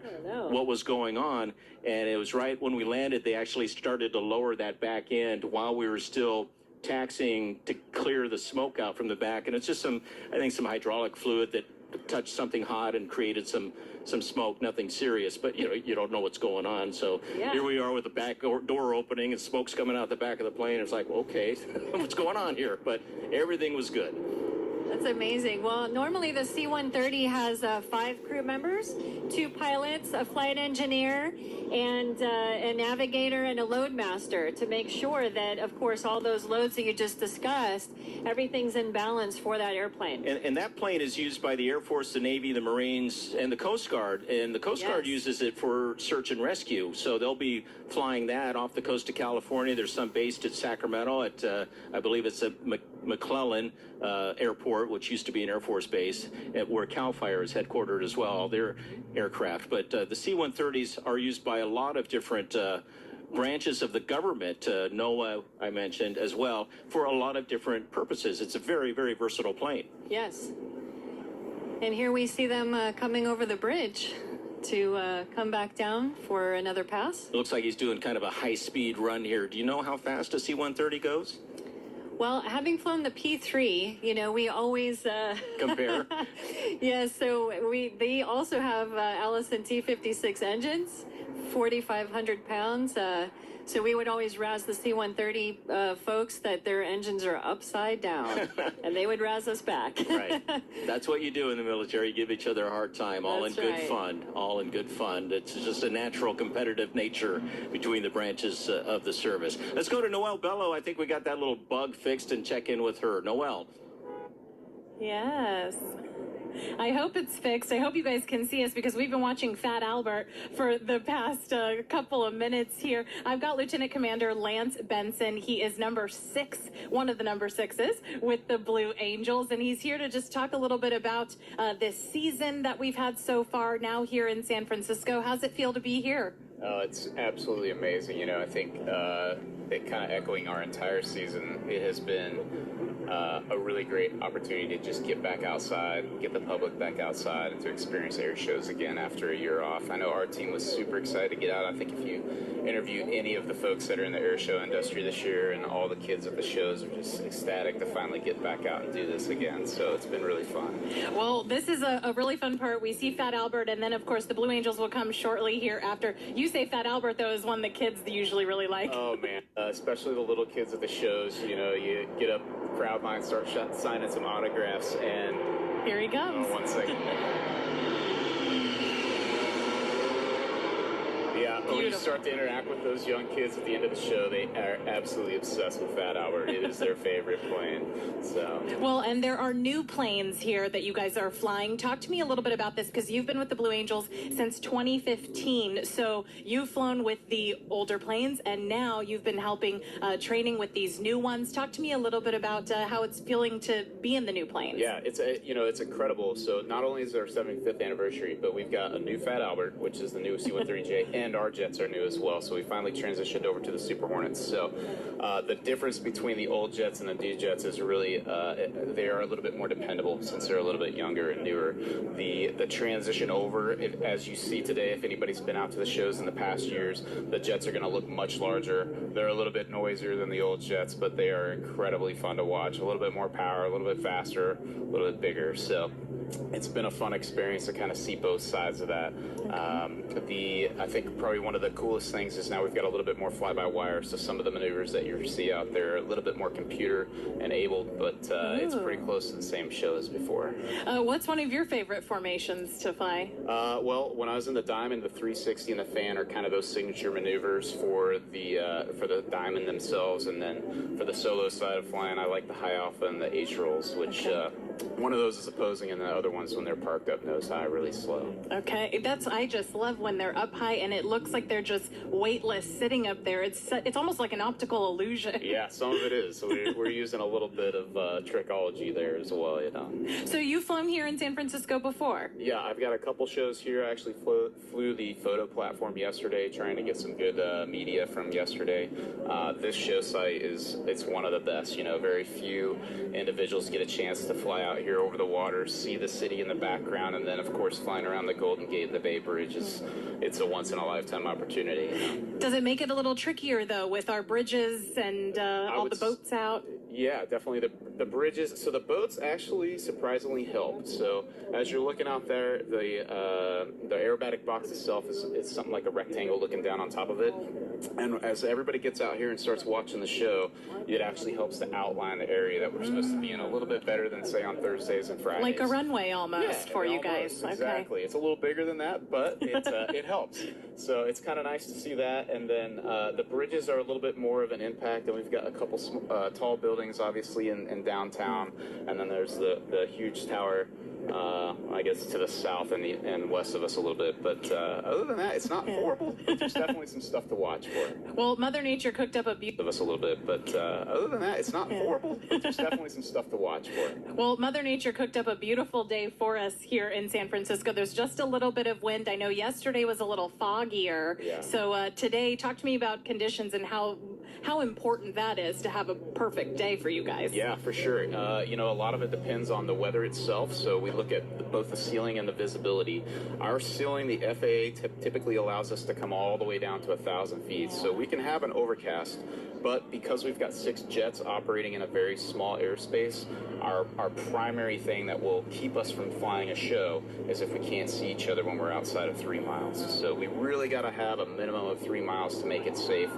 what was going on. And it was right when we landed, they actually started to lower that back end while we were still taxiing to clear the smoke out from the back, and it's just some hydraulic fluid that touched something hot and created some smoke. Nothing serious, but you don't know what's going on. So here we are with the back door opening and smoke's coming out the back of the plane. It's like, okay, what's going on here? But everything was good. That's amazing. Well, normally the C-130 has 5 crew members, 2 pilots, a flight engineer, and a navigator and a load master to make sure that, of course, all those loads that you just discussed, everything's in balance for that airplane. And that plane is used by the Air Force, the Navy, the Marines, and the Coast Guard. And the Coast Guard uses it for search and rescue. So they'll be flying that off the coast of California. There's some based at Sacramento at, I believe it's a McClellan Airport, which used to be an Air Force base, where CAL FIRE is headquartered as well, their aircraft. But the C-130s are used by a lot of different branches of the government, NOAA, I mentioned, as well, for a lot of different purposes. It's a very, very versatile plane. Yes. And here we see them coming over the bridge to come back down for another pass. It looks like he's doing kind of a high-speed run here. Do you know how fast a C-130 goes? Well, having flown the P3, we always compare. Yes, so they also have Allison T56 engines, 4,500 pounds. So we would always razz the C-130 folks that their engines are upside down, and they would razz us back. Right. That's what you do in the military. You give each other a hard time, all That's in good right. fun. All in good fun. It's just a natural competitive nature between the branches of the service. Let's go to Noelle Bello. I think we got that little bug fixed and check in with her. Noelle. Yes. I hope it's fixed. I hope you guys can see us because we've been watching Fat Albert for the past couple of minutes here. I've got Lieutenant Commander Lance Benson. He is number 6, one of the number 6s with the Blue Angels, and he's here to just talk a little bit about this season that we've had so far now here in San Francisco. How's it feel to be here? It's absolutely amazing. I think it kind of echoing our entire season, it has been a really great opportunity to just get back outside, get the public back outside, and to experience air shows again after a year off. I know our team was super excited to get out. I think if you interviewed any of the folks that are in the air show industry this year, and all the kids at the shows are just ecstatic to finally get back out and do this again. So it's been really fun. Well, this is a really fun part. We see Fat Albert, and then, of course, the Blue Angels will come shortly here after. You say Fat Albert, though, is one the kids usually really like. Oh, man. Especially the little kids at the shows. You get up, crowd line, start signing some autographs, and here he comes. 1 second. Yeah, when you start to interact with those young kids at the end of the show, they are absolutely obsessed with Fat Albert. It is their favorite plane. So. Well, and there are new planes here that you guys are flying. Talk to me a little bit about this, because you've been with the Blue Angels since 2015. So you've flown with the older planes, and now you've been helping training with these new ones. Talk to me a little bit about how it's feeling to be in the new planes. Yeah, it's incredible. So not only is it our 75th anniversary, but we've got a new Fat Albert, which is the new C-130J, and our jets are new as well. So we finally transitioned over to the Super Hornets. So the difference between the old jets and the new jets is really they are a little bit more dependable since they're a little bit younger and newer. The transition over, as you see today, if anybody's been out to the shows in the past years, the jets are going to look much larger. They're a little bit noisier than the old jets, but they are incredibly fun to watch. A little bit more power, a little bit faster, a little bit bigger. So it's been a fun experience to kind of see both sides of that. I think probably one of the coolest things is now we've got a little bit more fly-by-wire, so some of the maneuvers that you see out there are a little bit more computer-enabled, but it's pretty close to the same show as before. What's one of your favorite formations to fly? Well, when I was in the Diamond, the 360 and the fan are kind of those signature maneuvers for the Diamond themselves, and then for the solo side of flying, I like the high alpha and the H rolls, which one of those is opposing, and the other ones when they're parked up nose high, really slow. Okay, I just love when they're up high and it looks like they're just weightless sitting up there. It's almost like an optical illusion. Yeah, some of it is. So we're using a little bit of trickology there as well, So you've flown here in San Francisco before? Yeah, I've got a couple shows here. I actually flew the photo platform yesterday, trying to get some good media from yesterday. This show site it's one of the best. Very few individuals get a chance to fly out out here over the water, see the city in the background, and then of course flying around the Golden Gate and the Bay Bridge it's a once in a lifetime opportunity. You know? Does it make it a little trickier though with our bridges and all the boats out? Yeah, definitely the bridges. So the boats actually surprisingly help. So as you're looking out there, the aerobatic box itself is something like a rectangle looking down on top of it. And as everybody gets out here and starts watching the show, it actually helps to outline the area that we're supposed to be in a little bit better than, say, on Thursdays and Fridays. Like a runway almost for you guys. Exactly. Okay. It's a little bigger than that, but it helps. So it's kind of nice to see that. And then the bridges are a little bit more of an impact, and we've got a couple tall buildings, obviously, in downtown. And then there's the huge tower, I guess, to the south and west of us a little bit. But other than that, it's not horrible. There's definitely some stuff to watch for. Well, Mother Nature cooked up a Of us a little bit, but other than that, it's not horrible. There's definitely some stuff to watch for. Well, Mother Nature cooked up a beautiful day for us here in San Francisco. There's just a little bit of wind. I know yesterday was a little foggier. Yeah. So today, talk to me about conditions and how important that is to have a perfect day for you guys. Yeah, for sure. You know, a lot of it depends on the weather itself. So we look at both the ceiling and the visibility. Our ceiling, the FAA typically allows us to come all the way down to 1,000 feet. So we can have an overcast, but because we've got 6 jets operating in a very small airspace, our primary thing that will keep us from flying a show is if we can't see each other when we're outside of 3 miles. So we really got to have a minimum of 3 miles to make it safe.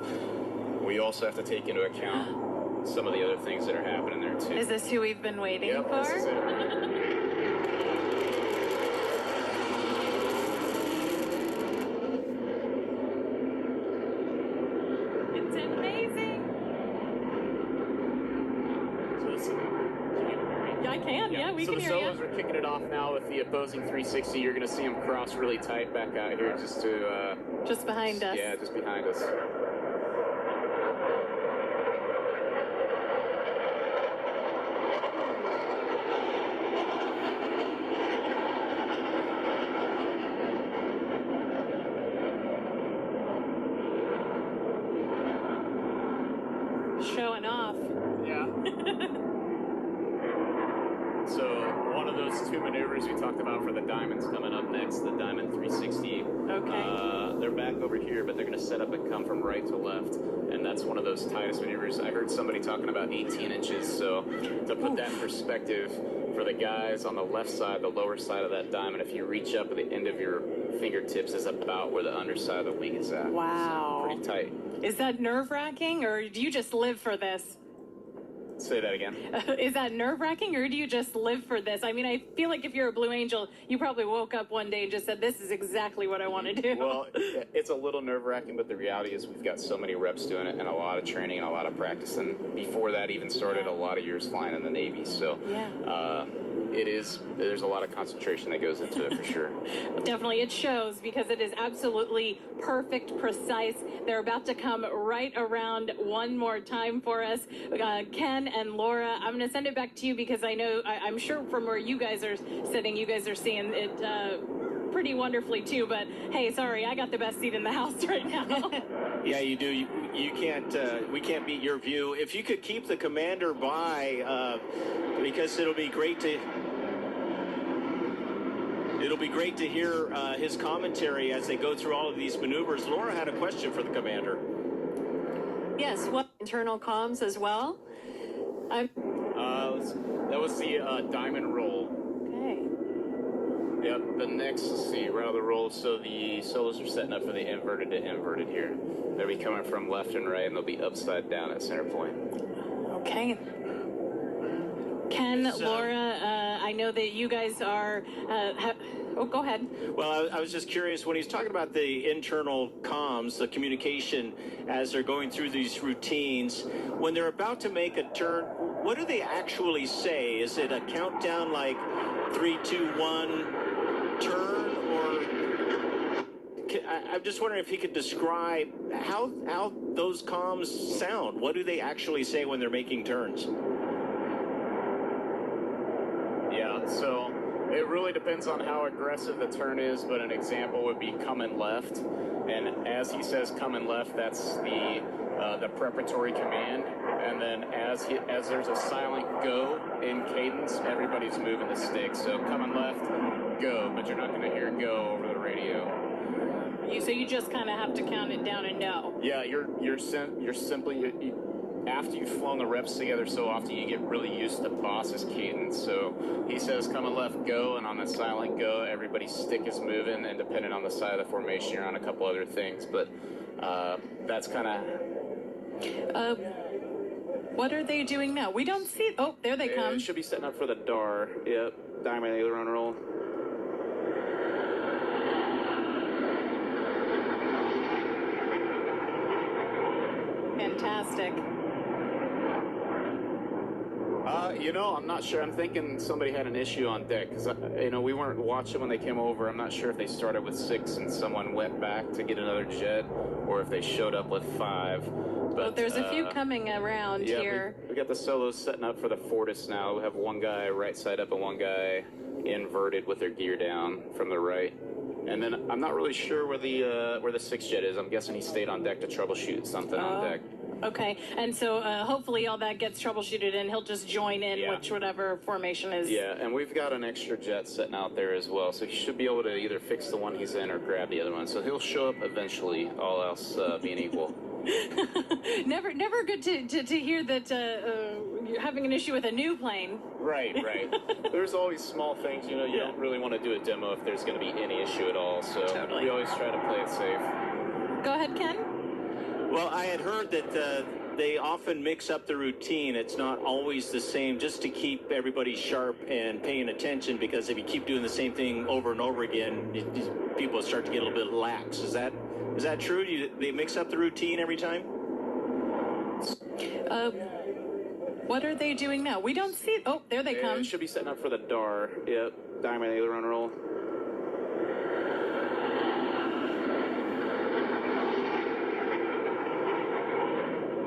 We also have to take into account some of the other things that are happening there too. Is this who we've been waiting Yep, for? this is it. It's amazing. I can, yeah, we can hear So the you. solos are kicking it off now with the opposing 360. You're going to see them cross really tight back out here Just behind us. Yeah, just behind us. Showing off. Yeah. So one of those 2 maneuvers we talked about for the Diamonds coming up next, the Diamond 360. Okay. They're back over here, but they're going to set up and come from right to left. And that's one of those tightest maneuvers. I heard somebody talking about 18 inches. So to put that in perspective, for the guys on the left side, the lower side of that diamond, if you reach up at the end of your fingertips is about where the underside of the wing is at. Wow. So pretty tight. Is that nerve-wracking, or do you just live for this? Say that again. Is that nerve-wracking, or do you just live for this? I mean, I feel like if you're a Blue Angel, you probably woke up one day and just said, this is exactly what I want to do. Well, it's a little nerve-wracking, but the reality is we've got so many reps doing it and a lot of training and a lot of practice. And before that even started, a lot of years flying in the Navy. So there's a lot of concentration that goes into it for sure. Definitely, it shows because it is absolutely perfect, precise. They're about to come right around one more time for us. Ken and Laura, I'm going to send it back to you because I'm sure from where you guys are sitting, you guys are seeing it pretty wonderfully too. But hey, sorry, I got the best seat in the house right now. Yeah, you do. You can't. We can't beat your view. If you could keep the commander by, because it'll be great to. It'll be great to hear his commentary as they go through all of these maneuvers. Laura had a question for the commander. Yes, what internal comms as well? That was the diamond roll. Okay. Yep, the next, let's see, right on the roll, so the solos are setting up for the inverted to inverted here. They'll be coming from left and right, and they'll be upside down at center point. Okay. Ken, Laura, I know that you guys are... go ahead. Well, I was just curious, when he's talking about the internal comms, the communication as they're going through these routines, when they're about to make a turn, what do they actually say? Is it a countdown like 3, 2, 1, turn? Or I'm just wondering if he could describe how those comms sound. What do they actually say when they're making turns? Yeah, so it really depends on how aggressive the turn is, but an example would be coming left. And as he says coming left, that's the preparatory command. And then as there's a silent go in cadence, everybody's moving the stick. So coming left, go, but you're not going to hear go over the radio. So you just kind of have to count it down and know. Yeah, you're simply after you've flown the reps together so often, you get really used to boss's cadence. So he says coming left, go, and on the silent go, everybody's stick is moving, and depending on the side of the formation, you're on a couple other things. But that's kind of. What are they doing now? We don't see. Oh, there they come. Should be setting up for the DAR. Yep, diamond aileron roll. Fantastic. I'm not sure. I'm thinking somebody had an issue on deck because, we weren't watching when they came over. I'm not sure if they started with 6 and someone went back to get another jet or if they showed up with 5. But there's a few coming around here. We got the solos setting up for the Fortis now. We have one guy right side up and one guy inverted with their gear down from the right. And then I'm not really sure where the 6 jet is. I'm guessing he stayed on deck to troubleshoot something on deck. Okay, and so hopefully all that gets troubleshooted and he'll just join in whatever formation is. Yeah, and we've got an extra jet sitting out there as well, so he should be able to either fix the one he's in or grab the other one. So he'll show up eventually, all else being equal. Never good to hear that you're having an issue with a new plane. Right. There's always small things, you don't really want to do a demo if there's going to be any issue at all, so we always try to play it safe. Go ahead, Ken. Well, I had heard that they often mix up the routine. It's not always the same, just to keep everybody sharp and paying attention, because if you keep doing the same thing over and over again, people start to get a little bit lax. Is that true? They mix up the routine every time? What are they doing now? We don't see. Oh, there they come. Should be setting up for the DAR. Yep, diamond aileron roll.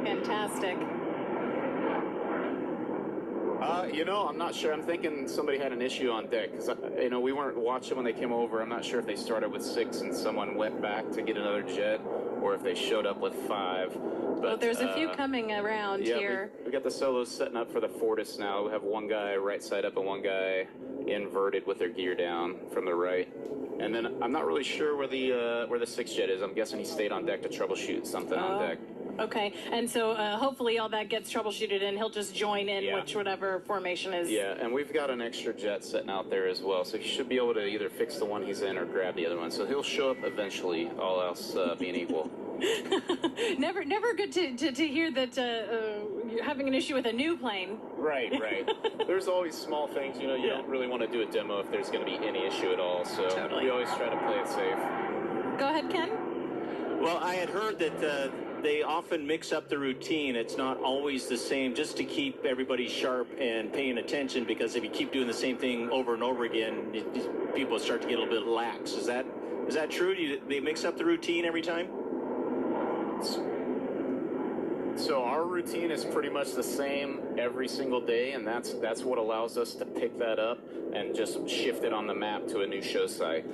Fantastic. I'm not sure. I'm thinking somebody had an issue on deck because, we weren't watching when they came over. I'm not sure if they started with 6 and someone went back to get another jet or if they showed up with 5. But there's a few coming around here. We got the solos setting up for the Fortis now. We have one guy right side up and one guy inverted with their gear down from the right. And then I'm not really sure where the 6 jet is. I'm guessing he stayed on deck to troubleshoot something on deck. Okay, and so hopefully all that gets troubleshooted and he'll just join in whatever formation is. Yeah, and we've got an extra jet sitting out there as well, so he should be able to either fix the one he's in or grab the other one. So he'll show up eventually, all else being equal. Never good to hear that you're having an issue with a new plane. Right. There's always small things, you don't really want to do a demo if there's going to be any issue at all, so we always try to play it safe. Go ahead, Ken. Well, I had heard that they often mix up the routine. It's not always the same, just to keep everybody sharp and paying attention, because if you keep doing the same thing over and over again, people start to get a little bit lax. Is that true? They mix up the routine every time? So our routine is pretty much the same every single day, and that's what allows us to pick that up and just shift it on the map to a new show site.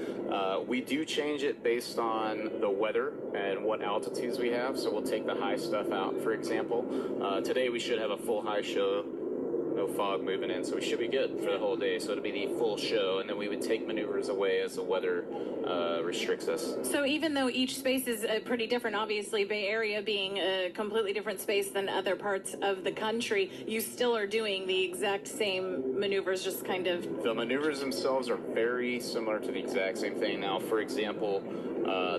We do change it based on the weather and what altitudes we have, so we'll take the high stuff out, for example. Today we should have a full high show, no fog moving in, so we should be good for the whole day. So it'll be the full show, and then we would take maneuvers away as the weather restricts us. So even though each space is pretty different, obviously Bay Area being a completely different space than other parts of the country, you still are doing the exact same maneuvers, just kind of... The maneuvers themselves are very similar to the exact same thing. Now, for example,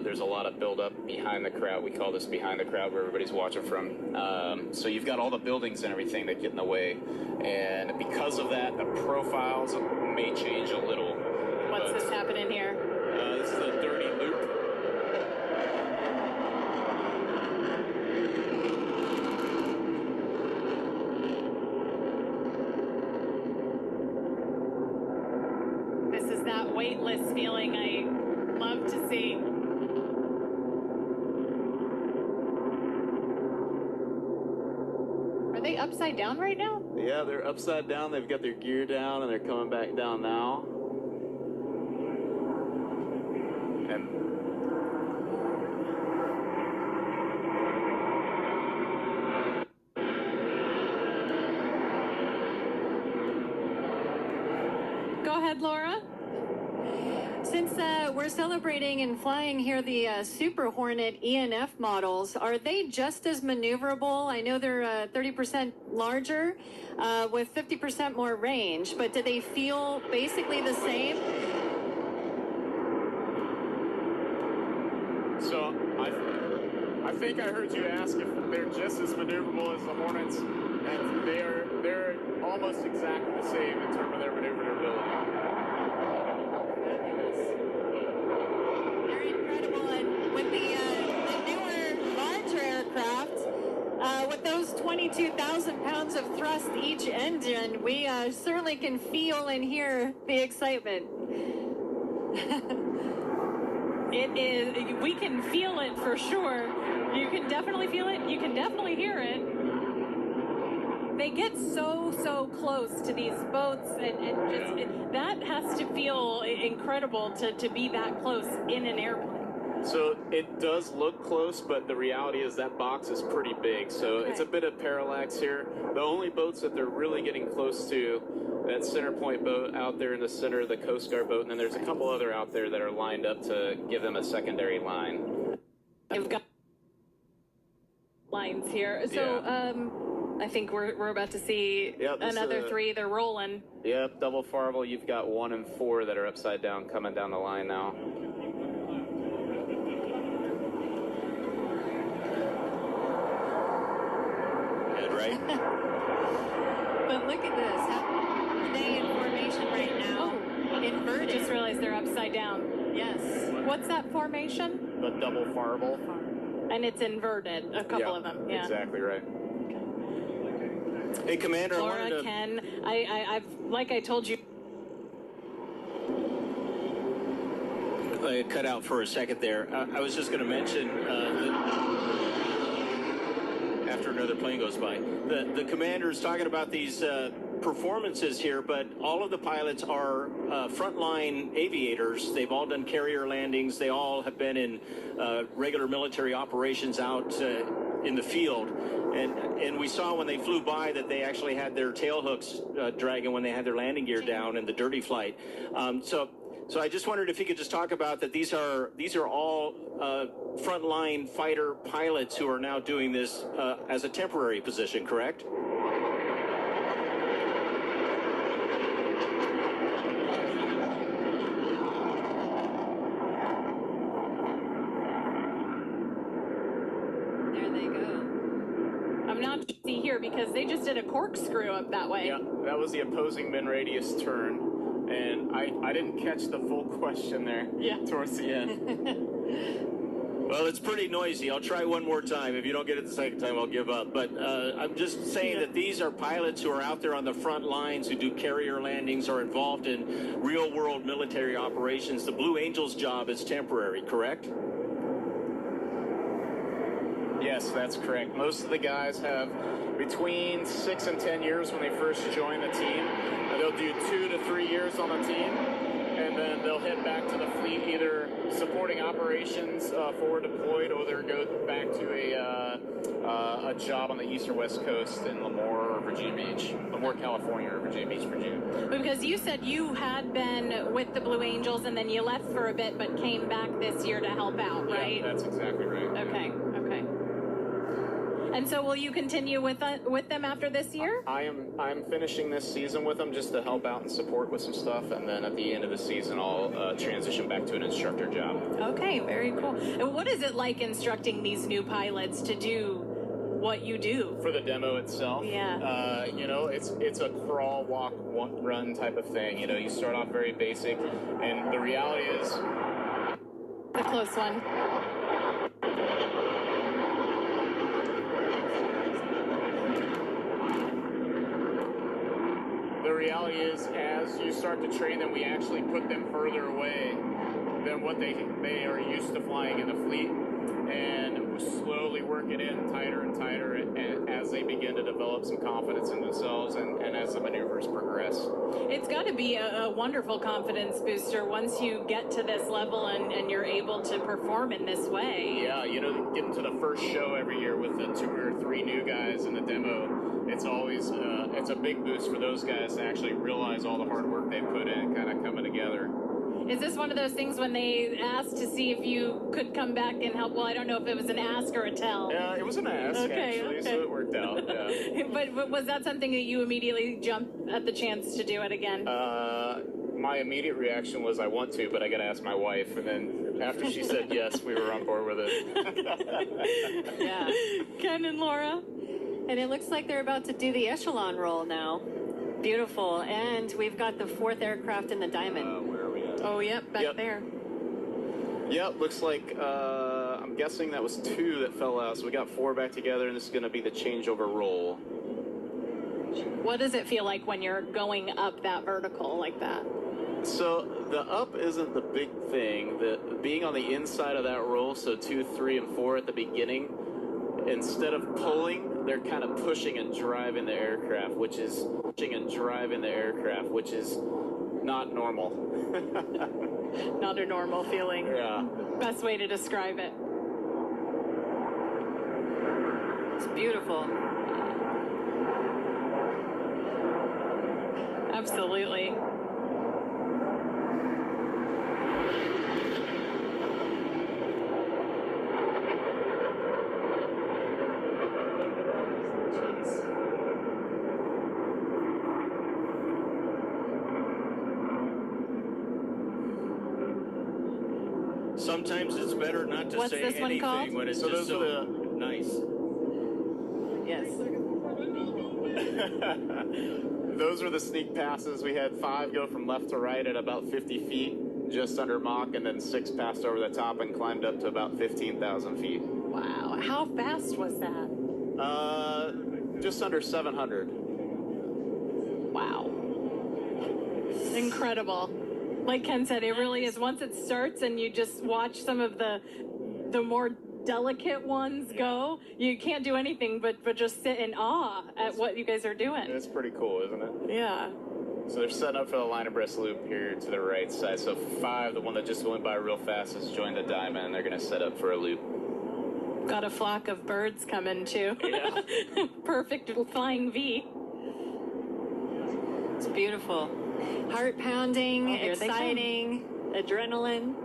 there's a lot of buildup behind the crowd. We call this behind the crowd, where everybody's watching from. So you've got all the buildings and everything that get in the way. And because of that, the profiles may change a little. What's this happening here? This is the dirty loop. This is that weightless feeling I love to see. Are they upside down right now? Yeah, they're upside down. They've got their gear down, and they're coming back down now. And ahead, Laura. Since we're celebrating and flying here the Super Hornet ENF models, are they just as maneuverable? I know they're 30% larger with 50% more range, but do they feel basically the same? So I think I heard you ask if they're just as maneuverable as the Hornets, and they're almost exactly the same in terms of their maneuverability. They're incredible, and with the newer, larger aircraft, with those 22,000 pounds of thrust each engine, we certainly can feel and hear the excitement. It is, we can feel it for sure. You can definitely feel it. You can definitely hear it. They get so close to these boats, and just that has to feel incredible to be that close in an airplane. So it does look close, but the reality is that box is pretty big. So it's a bit of parallax here. The only boats that they're really getting close to, that center point boat out there in the center, the Coast Guard boat, and then there's a couple other out there that are lined up to give them a secondary line. You've got lines here. So I think we're about to see another three. They're rolling. Yep, double Farvel. You've got 1 and 4 that are upside down coming down the line now. Good, right? But look at this. They in formation right now. Inverted. I just realized they're upside down. Yes. What's that formation? The double Farvel. And it's inverted, a couple of them. Yeah. Exactly right. Hey, Commander, Laura, I wanted to... Ken, I've like I told you. cut out for a second there. I was just going to mention after another plane goes by, the commander is talking about these performances here, but all of the pilots are frontline aviators. They've all done carrier landings. They all have been in regular military operations out in the field. And we saw when they flew by that they actually had their tail hooks dragging when they had their landing gear down in the dirty flight. So I just wondered if you could just talk about that. These are all frontline fighter pilots who are now doing this as a temporary position, correct? There they go. I'm not see here because they just did a corkscrew up that way. Yeah, that was the opposing min radius turn. And I didn't catch the full question there towards the end. Well, it's pretty noisy. I'll try one more time. If you don't get it the second time, I'll give up. But I'm just saying that these are pilots who are out there on the front lines, who do carrier landings, are involved in real-world military operations. The Blue Angels job is temporary, correct? Yes, that's correct. Most of the guys have between 6 and 10 years when they first join the team. They'll do 2 to 3 years on the team, and then they'll head back to the fleet, either supporting operations forward deployed, or they'll go back to a job on the east or west coast in Lemoore or Virginia Beach, Lemoore, California, or Virginia Beach, Virginia. Because you said you had been with the Blue Angels and then you left for a bit but came back this year to help out, right? Yeah, that's exactly right. Okay. And so will you continue with them after this year? I'm finishing this season with them just to help out and support with some stuff, and then at the end of the season I'll transition back to an instructor job. Okay, very cool. And what is it like instructing these new pilots to do what you do? For the demo itself, yeah. It's a crawl, walk, run type of thing. You know, you start off very basic, and the reality is... A close one. The reality is, as you start to train them, we actually put them further away than what they are used to flying in the fleet, and slowly work it in tighter and tighter as they begin to develop some confidence in themselves and as the maneuvers progress. It's got to be a wonderful confidence booster once you get to this level and you're able to perform in this way. Yeah, getting to the first show every year with the 2 or 3 new guys in the demo, it's always it's a big boost for those guys to actually realize all the hard work they put in, kind of coming together. Is this one of those things when they asked to see if you could come back and help? Well, I don't know if it was an ask or a tell. Yeah, it was an ask, actually, so it worked out. Yeah. But was that something that you immediately jumped at the chance to do it again? My immediate reaction was I want to, but I got to ask my wife. And then after she said yes, we were on board with it. Yeah. Ken and Laura? And it looks like they're about to do the echelon roll now. Beautiful. And we've got the 4th aircraft in the diamond. Where are we at? Oh, yep, back there. Yep, looks like, I'm guessing that was 2 that fell out. So we got 4 back together, and this is going to be the changeover roll. What does it feel like when you're going up that vertical like that? So the up isn't the big thing. The being on the inside of that roll, so 2, 3, and 4 at the beginning, instead of pulling, they're kind of pushing and driving the aircraft, which is not normal. Not a normal feeling. Yeah. Best way to describe it. It's beautiful. Absolutely. Sometimes it's better not to What's say this one anything called? when it's So just those are nice. Yes. Those were the sneak passes. We had 5 go from left to right at about 50 feet, just under Mach, and then 6 passed over the top and climbed up to about 15,000 feet. Wow. How fast was that? Just under 700. Wow. Incredible. Like Ken said, it really is. Once it starts and you just watch some of the more delicate ones go, you can't do anything but just sit in awe at what you guys are doing. It's pretty cool, isn't it? Yeah. So they're setting up for the line abreast loop here to the right side. So 5, the one that just went by real fast, has joined the diamond, and they're going to set up for a loop. Got a flock of birds coming too. Yeah. Perfect flying V. It's beautiful. Heart pounding, Oh, here they come. exciting, adrenaline.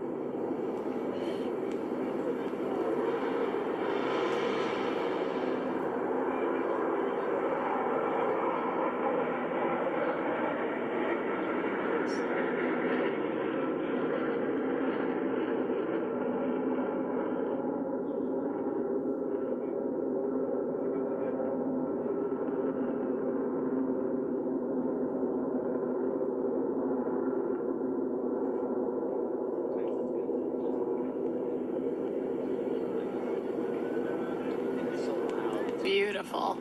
Beautiful.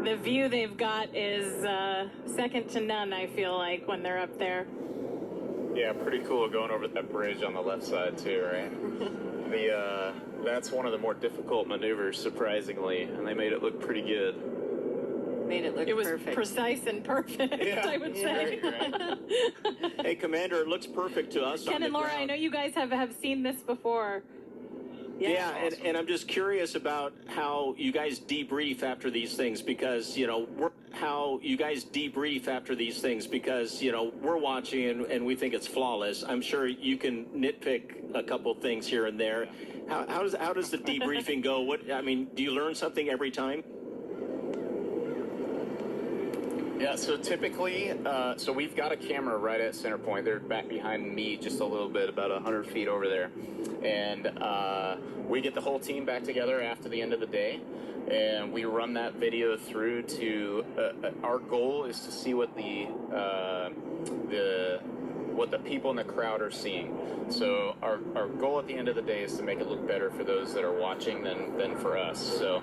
The view they've got is second to none, I feel like, when they're up there. Yeah, pretty cool going over that bridge on the left side too, right? That's one of the more difficult maneuvers, surprisingly, and they made it look pretty good. Made it look It was perfect. precise and perfect, I would say. Right. Hey, Commander, it looks perfect to us. Ken on and the Laura, ground. I know you guys have seen this before. Yeah, and I'm just curious about how you guys debrief after these things because, we're watching and we think it's flawless. I'm sure you can nitpick a couple things here and there. How does the debriefing go? Do you learn something every time? Yeah, so typically, so we've got a camera right at center point. They're back behind me just a little bit, about 100 feet over there. And we get the whole team back together after the end of the day, and we run that video through to, our goal is to see what the people in the crowd are seeing. So our goal at the end of the day is to make it look better for those that are watching than for us. So,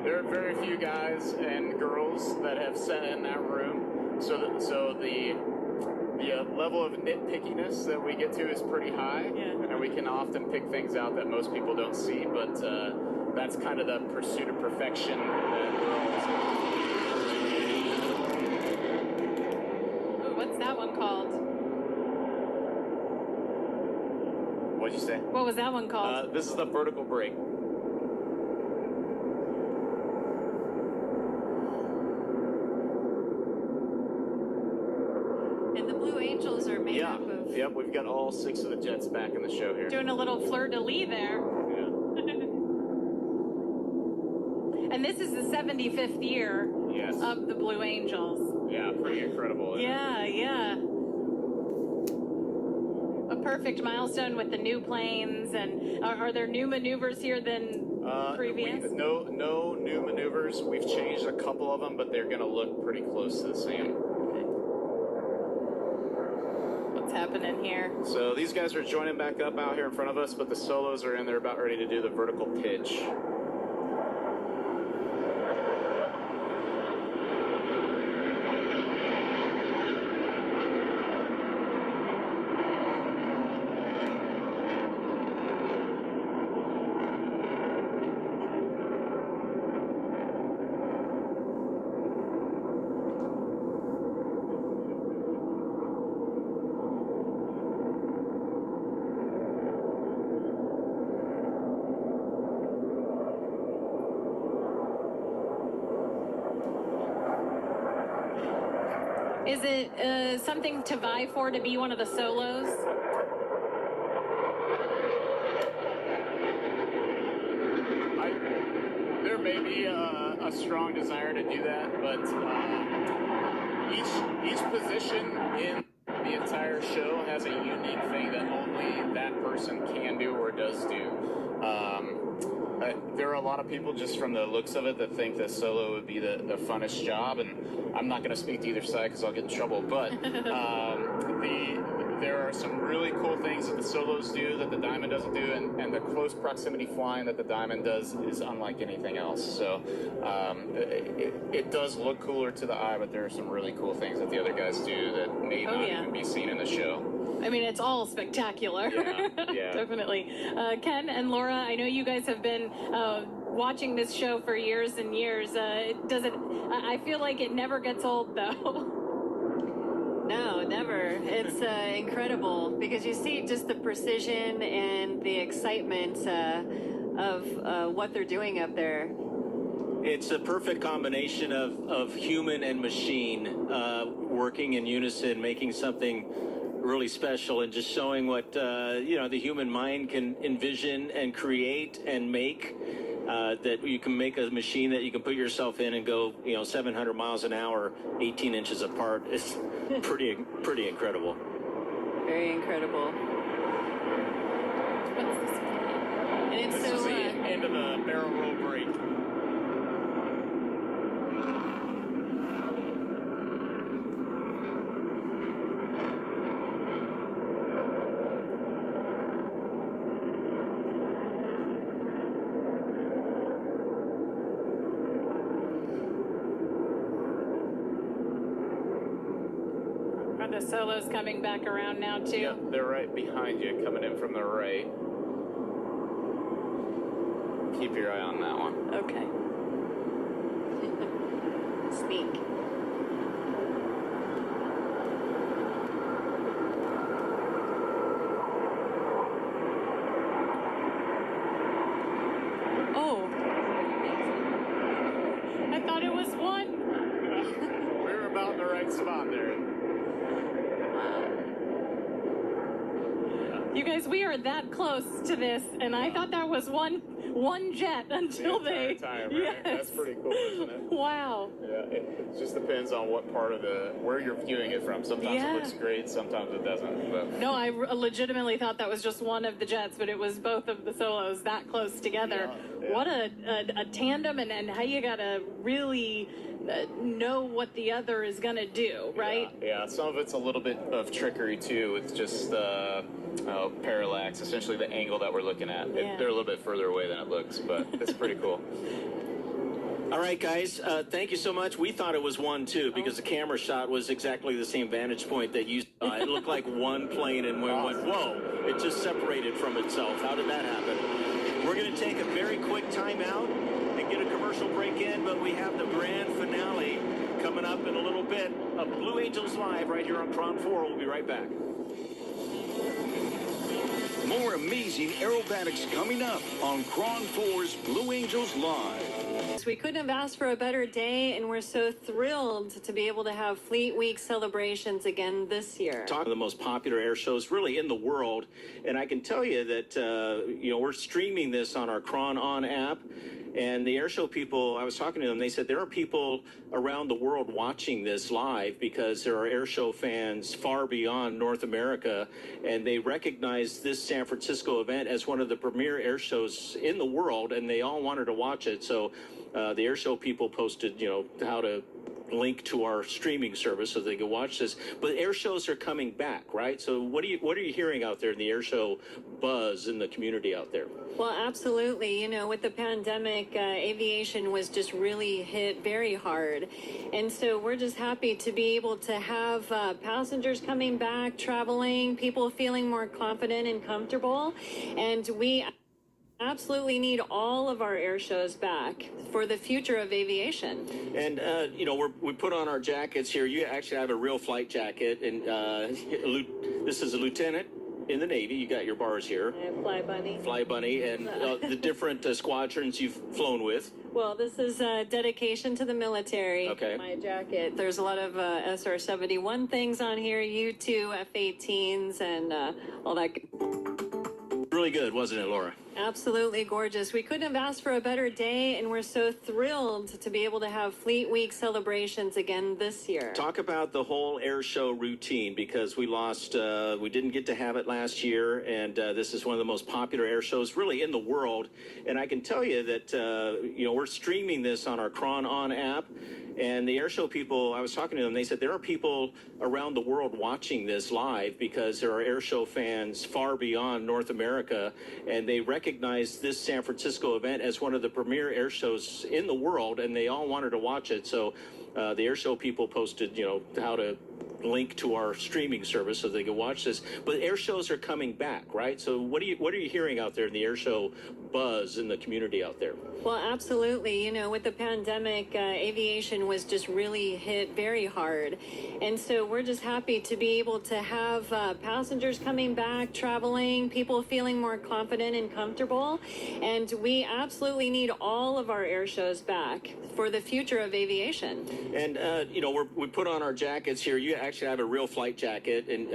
there are very few guys and girls that have sat in that room. So the the level of nitpickiness that we get to is pretty high, and we can often pick things out that most people don't see, but that's kind of the pursuit of perfection that we're always Ooh, what's that one called? What'd you say? What was that one called? This is the vertical brake. And the Blue Angels are made up of... Yep, we've got all 6 of the jets back in the show here. Doing a little fleur-de-lis there. Yeah. And this is the 75th year of the Blue Angels. Yeah, pretty incredible. Yeah. A perfect milestone with the new planes. And are there new maneuvers here than previous? No new maneuvers. We've changed a couple of them, but they're going to look pretty close to the same. What's happening here? So these guys are joining back up out here in front of us, but the solos are in there about ready to do the vertical pitch. Is it something to vie for to be one of the solos? There may be a strong desire to do that, but each position in the entire show has a unique thing that only that person can do or does do. There are a lot of people just from the looks of it that think that solo would be the funnest job, and I'm not going to speak to either side because I'll get in trouble, but there are some really cool things that the solos do that the Diamond doesn't do, and the close proximity flying that the Diamond does is unlike anything else. So it does look cooler to the eye, but there are some really cool things that the other guys do that may not even be seen in the show. I mean, it's all spectacular. Yeah. Definitely. Ken and Laura, I know you guys have been watching this show for years and years. I feel like it never gets old, though. No, never. It's incredible because you see just the precision and the excitement of what they're doing up there. It's a perfect combination of human and machine working in unison, making something really special and just showing what the human mind can envision and create and make. That you can make a machine that you can put yourself in and go 700 miles an hour 18 inches apart. It's pretty incredible. Very incredible. And it's This is the end of the barrel roll break. Are the solos coming back around now, too? Yep, they're right behind you, coming in from the right. Keep your eye on that one. Okay. Sneak. Oh. I thought it was one. We were about in the right spot there. You guys, we are that close to this, and I thought that was one jet until the entire time, right? Yes. That's pretty cool, isn't it? Wow. Yeah, it just depends on what part of where you're viewing it from. Sometimes it looks great, sometimes it doesn't. But. No, I legitimately thought that was just one of the jets, but it was both of the solos that close together. Yeah. What a tandem, and how you gotta really know what the other is gonna do, right? Yeah, some of it's a little bit of trickery too. It's just parallax, essentially the angle that we're lking at. Yeah. They're a little bit further away than it looks, but it's pretty cool. All right, guys, thank you so much. We thought it was one, too, because the camera shot was exactly the same vantage point that you saw. It looked like one plane, and we went, whoa, it just separated from itself. How did that happen? We're going to take a very quick timeout and get a commercial break in, but we have the grand finale coming up in a little bit of Blue Angels Live right here on KRON 4. We'll be right back. More amazing aerobatics coming up on KRON 4's Blue Angels Live. We couldn't have asked for a better day, and we're so thrilled to be able to have Fleet Week celebrations again this year. Talk of the most popular air shows really in the world, and I can tell you that we're streaming this on our KRON On app. And the air show people, I was talking to them, they said there are people around the world watching this live because there are air show fans far beyond North America, and they recognize this San Francisco event as one of the premier air shows in the world, and they all wanted to watch it. So the air show people posted, how to link to our streaming service so they can watch this. But air shows are coming back, right? So what are you hearing out there in the air show buzz in the community out there? Well, absolutely. With the pandemic, aviation was just really hit very hard. And so we're just happy to be able to have passengers coming back, traveling, people feeling more confident and comfortable. And we absolutely need all of our air shows back for the future of aviation. And, we put on our jackets here. You actually have a real flight jacket. And this is a lieutenant in the Navy. You got your bars here. Fly Bunny. Fly Bunny. And the different squadrons you've flown with. Well, this is dedication to the military. Okay. My jacket. There's a lot of SR-71 things on here, U-2, F-18s, and all that. Really good, wasn't it, Laura? Absolutely gorgeous. We couldn't have asked for a better day, and we're so thrilled to be able to have Fleet Week celebrations again this year. Talk about the whole air show routine, because we didn't get to have it last year, and this is one of the most popular air shows really in the world. And I can tell you that, we're streaming this on our KRON On app. And the air show people, I was talking to them, they said there are people around the world watching this live because there are air show fans far beyond North America, and they recognize this San Francisco event as one of the premier air shows in the world, and they all wanted to watch it. So the air show people posted, how to link to our streaming service so they can watch this. But air shows are coming back, right? So what are you hearing out there in the air show buzz in the community out there? Well, absolutely. With the pandemic, aviation was just really hit very hard. And so we're just happy to be able to have passengers coming back, traveling, people feeling more confident and comfortable. And we absolutely need all of our air shows back for the future of aviation. And, we put on our jackets here. You actually have a real flight jacket. And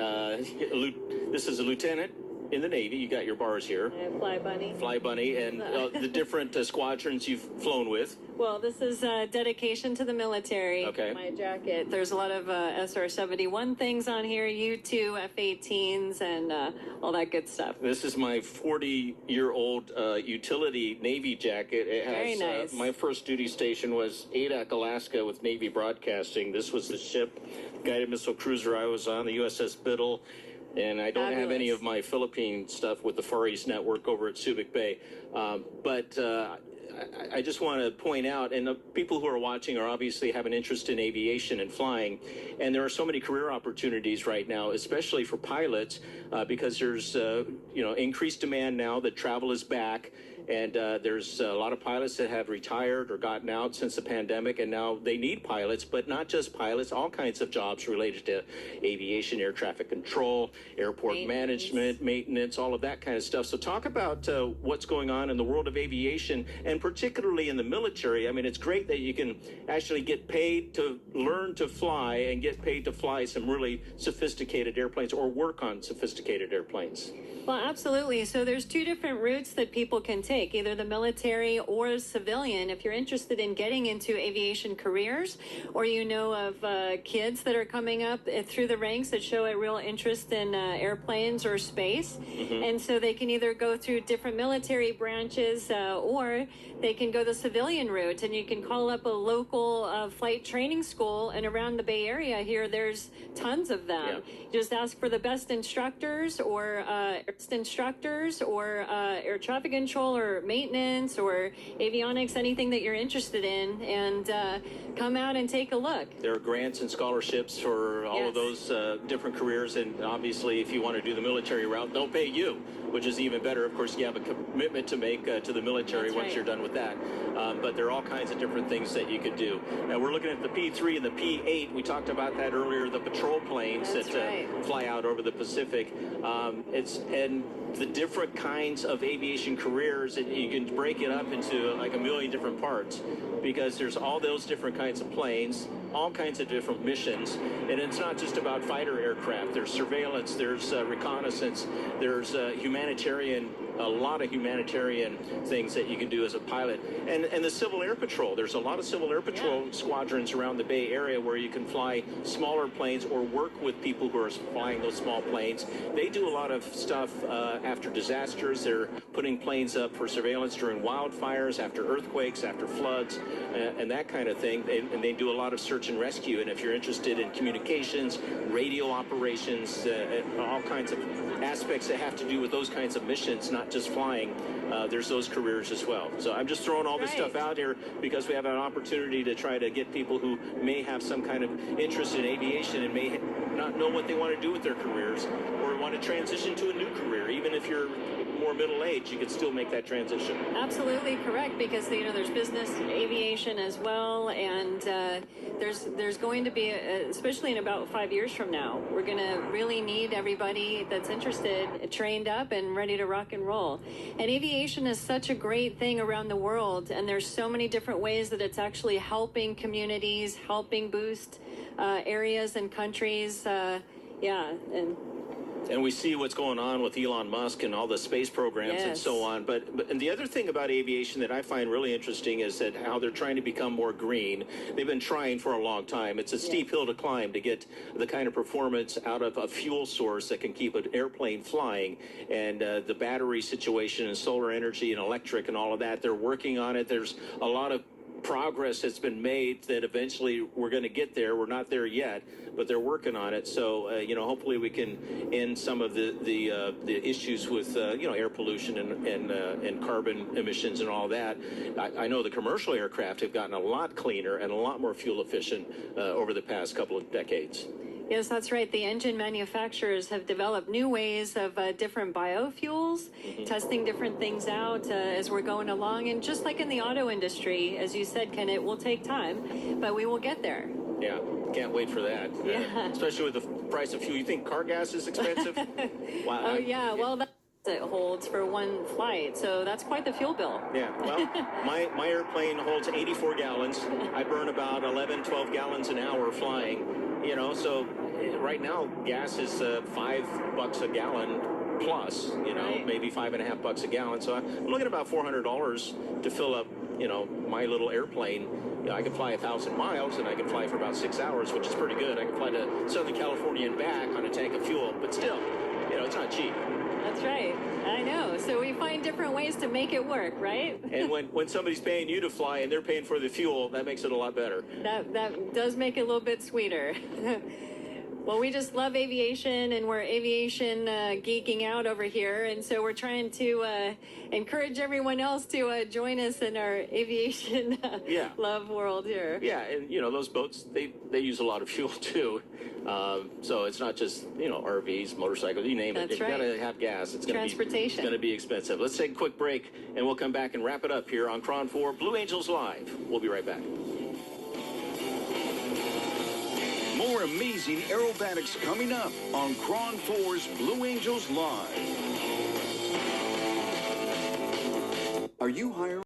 this is a lieutenant in the Navy. You got your bars here. Fly Bunny. Fly Bunny. And the different squadrons you've flown with. Well, this is dedication to the military. Okay. My jacket. There's a lot of SR-71 things on here, U-2, F-18s, and all that good stuff. This is my 40-year-old utility Navy jacket. It has, very nice. My first duty station was Adak, Alaska, with Navy Broadcasting. This was the ship, guided missile cruiser I was on, the USS Biddle. And I don't have any of my Philippine stuff with the Far East Network over at Subic Bay. But I just want to point out, and the people who are watching are obviously have an interest in aviation and flying, and there are so many career opportunities right now, especially for pilots, because there's increased demand now that travel is back. And there's a lot of pilots that have retired or gotten out since the pandemic, and now they need pilots, but not just pilots, all kinds of jobs related to aviation, air traffic control, airport management, maintenance, all of that kind of stuff. So talk about what's going on in the world of aviation, and particularly in the military. I mean, it's great that you can actually get paid to learn to fly and get paid to fly some really sophisticated airplanes or work on sophisticated airplanes. Well, absolutely. So there's two different routes that people can take, either the military or civilian. If you're interested in getting into aviation careers, or you know of kids that are coming up through the ranks that show a real interest in airplanes or space. Mm-hmm. And so they can either go through different military branches or they can go the civilian route, and you can call up a local flight training school. And around the Bay Area here, there's tons of them. Yeah. Just ask for the best instructors or air traffic control or or maintenance or avionics, anything that you're interested in, and come out and take a look. There are grants and scholarships for all of those different careers, and obviously if you want to do the military route, they'll pay you, which is even better. Of course, you have a commitment to make to the military once you're done with that. But there are all kinds of different things that you could do. Now we're looking at the P3 and the P8. We talked about that earlier, the patrol planes that fly out over the Pacific. And the different kinds of aviation careers, and you can break it up into like a million different parts, because there's all those different kinds of planes, all kinds of different missions, and it's not just about fighter aircraft. There's surveillance, there's reconnaissance, there's humanitarian, a lot of humanitarian things that you can do as a pilot, and the Civil Air Patrol. There's a lot of Civil Air Patrol squadrons around the Bay Area where you can fly smaller planes or work with people who are flying those small planes. They do a lot of stuff after disasters. They're putting planes up for surveillance during wildfires, after earthquakes, after floods, and that kind of thing. And they do a lot of search and rescue. And if you're interested in communications, radio operations, all kinds of aspects that have to do with those kinds of missions, not just flying, there's those careers as well. So I'm just throwing all this stuff out here because we have an opportunity to try to get people who may have some kind of interest in aviation and may not know what they want to do with their careers, or want to transition to a new career. Even if you're more middle-aged, you could still make that transition. Absolutely correct, because there's business aviation as well, and there's going to be, especially in about 5 years from now, we're going to really need everybody that's interested trained up and ready to rock and roll. And aviation is such a great thing around the world, and there's so many different ways that it's actually helping communities, helping boost areas and countries. And we see what's going on with Elon Musk and all the space programs and so on. But and the other thing about aviation that I find really interesting is that how they're trying to become more green. They've been trying for a long time. It's a steep hill to climb to get the kind of performance out of a fuel source that can keep an airplane flying. And the battery situation and solar energy and electric and all of that, they're working on it. There's a lot of progress that's been made that eventually we're going to get there. We're not there yet, but they're working on it. So, hopefully we can end some of the issues with, air pollution and carbon emissions and all that. I know the commercial aircraft have gotten a lot cleaner and a lot more fuel efficient over the past couple of decades. Yes, that's right. The engine manufacturers have developed new ways of different biofuels, testing different things out as we're going along. And just like in the auto industry, as you said, Ken, it will take time, but we will get there. Yeah, can't wait for that. Especially with the price of fuel. You think car gas is expensive? Wow. Oh, yeah. Well, that's it holds for one flight, so that's quite the fuel bill. Yeah, well, my airplane holds 84 gallons. I burn about 11, 12 gallons an hour flying. So right now gas is $5 a gallon plus, maybe $5.50 a gallon. So I'm looking at about $400 to fill up, my little airplane. I can fly 1,000 miles and I can fly for about 6 hours, which is pretty good. I can fly to Southern California and back on a tank of fuel, but still, it's not cheap. That's right. I know. So we find different ways to make it work, right? And when somebody's paying you to fly and they're paying for the fuel, that makes it a lot better. That does make it a little bit sweeter. Well, we just love aviation, and we're aviation geeking out over here, and so we're trying to encourage everyone else to join us in our aviation love world here. Yeah, and those boats, they use a lot of fuel too. So it's not just RVs, motorcycles, you name it. That's You've got to have gas. It's transportation. going to be expensive. Let's take a quick break, and we'll come back and wrap it up here on KRON 4 Blue Angels Live. We'll be right back. More amazing aerobatics coming up on KRON 4's Blue Angels Live. Are you hiring?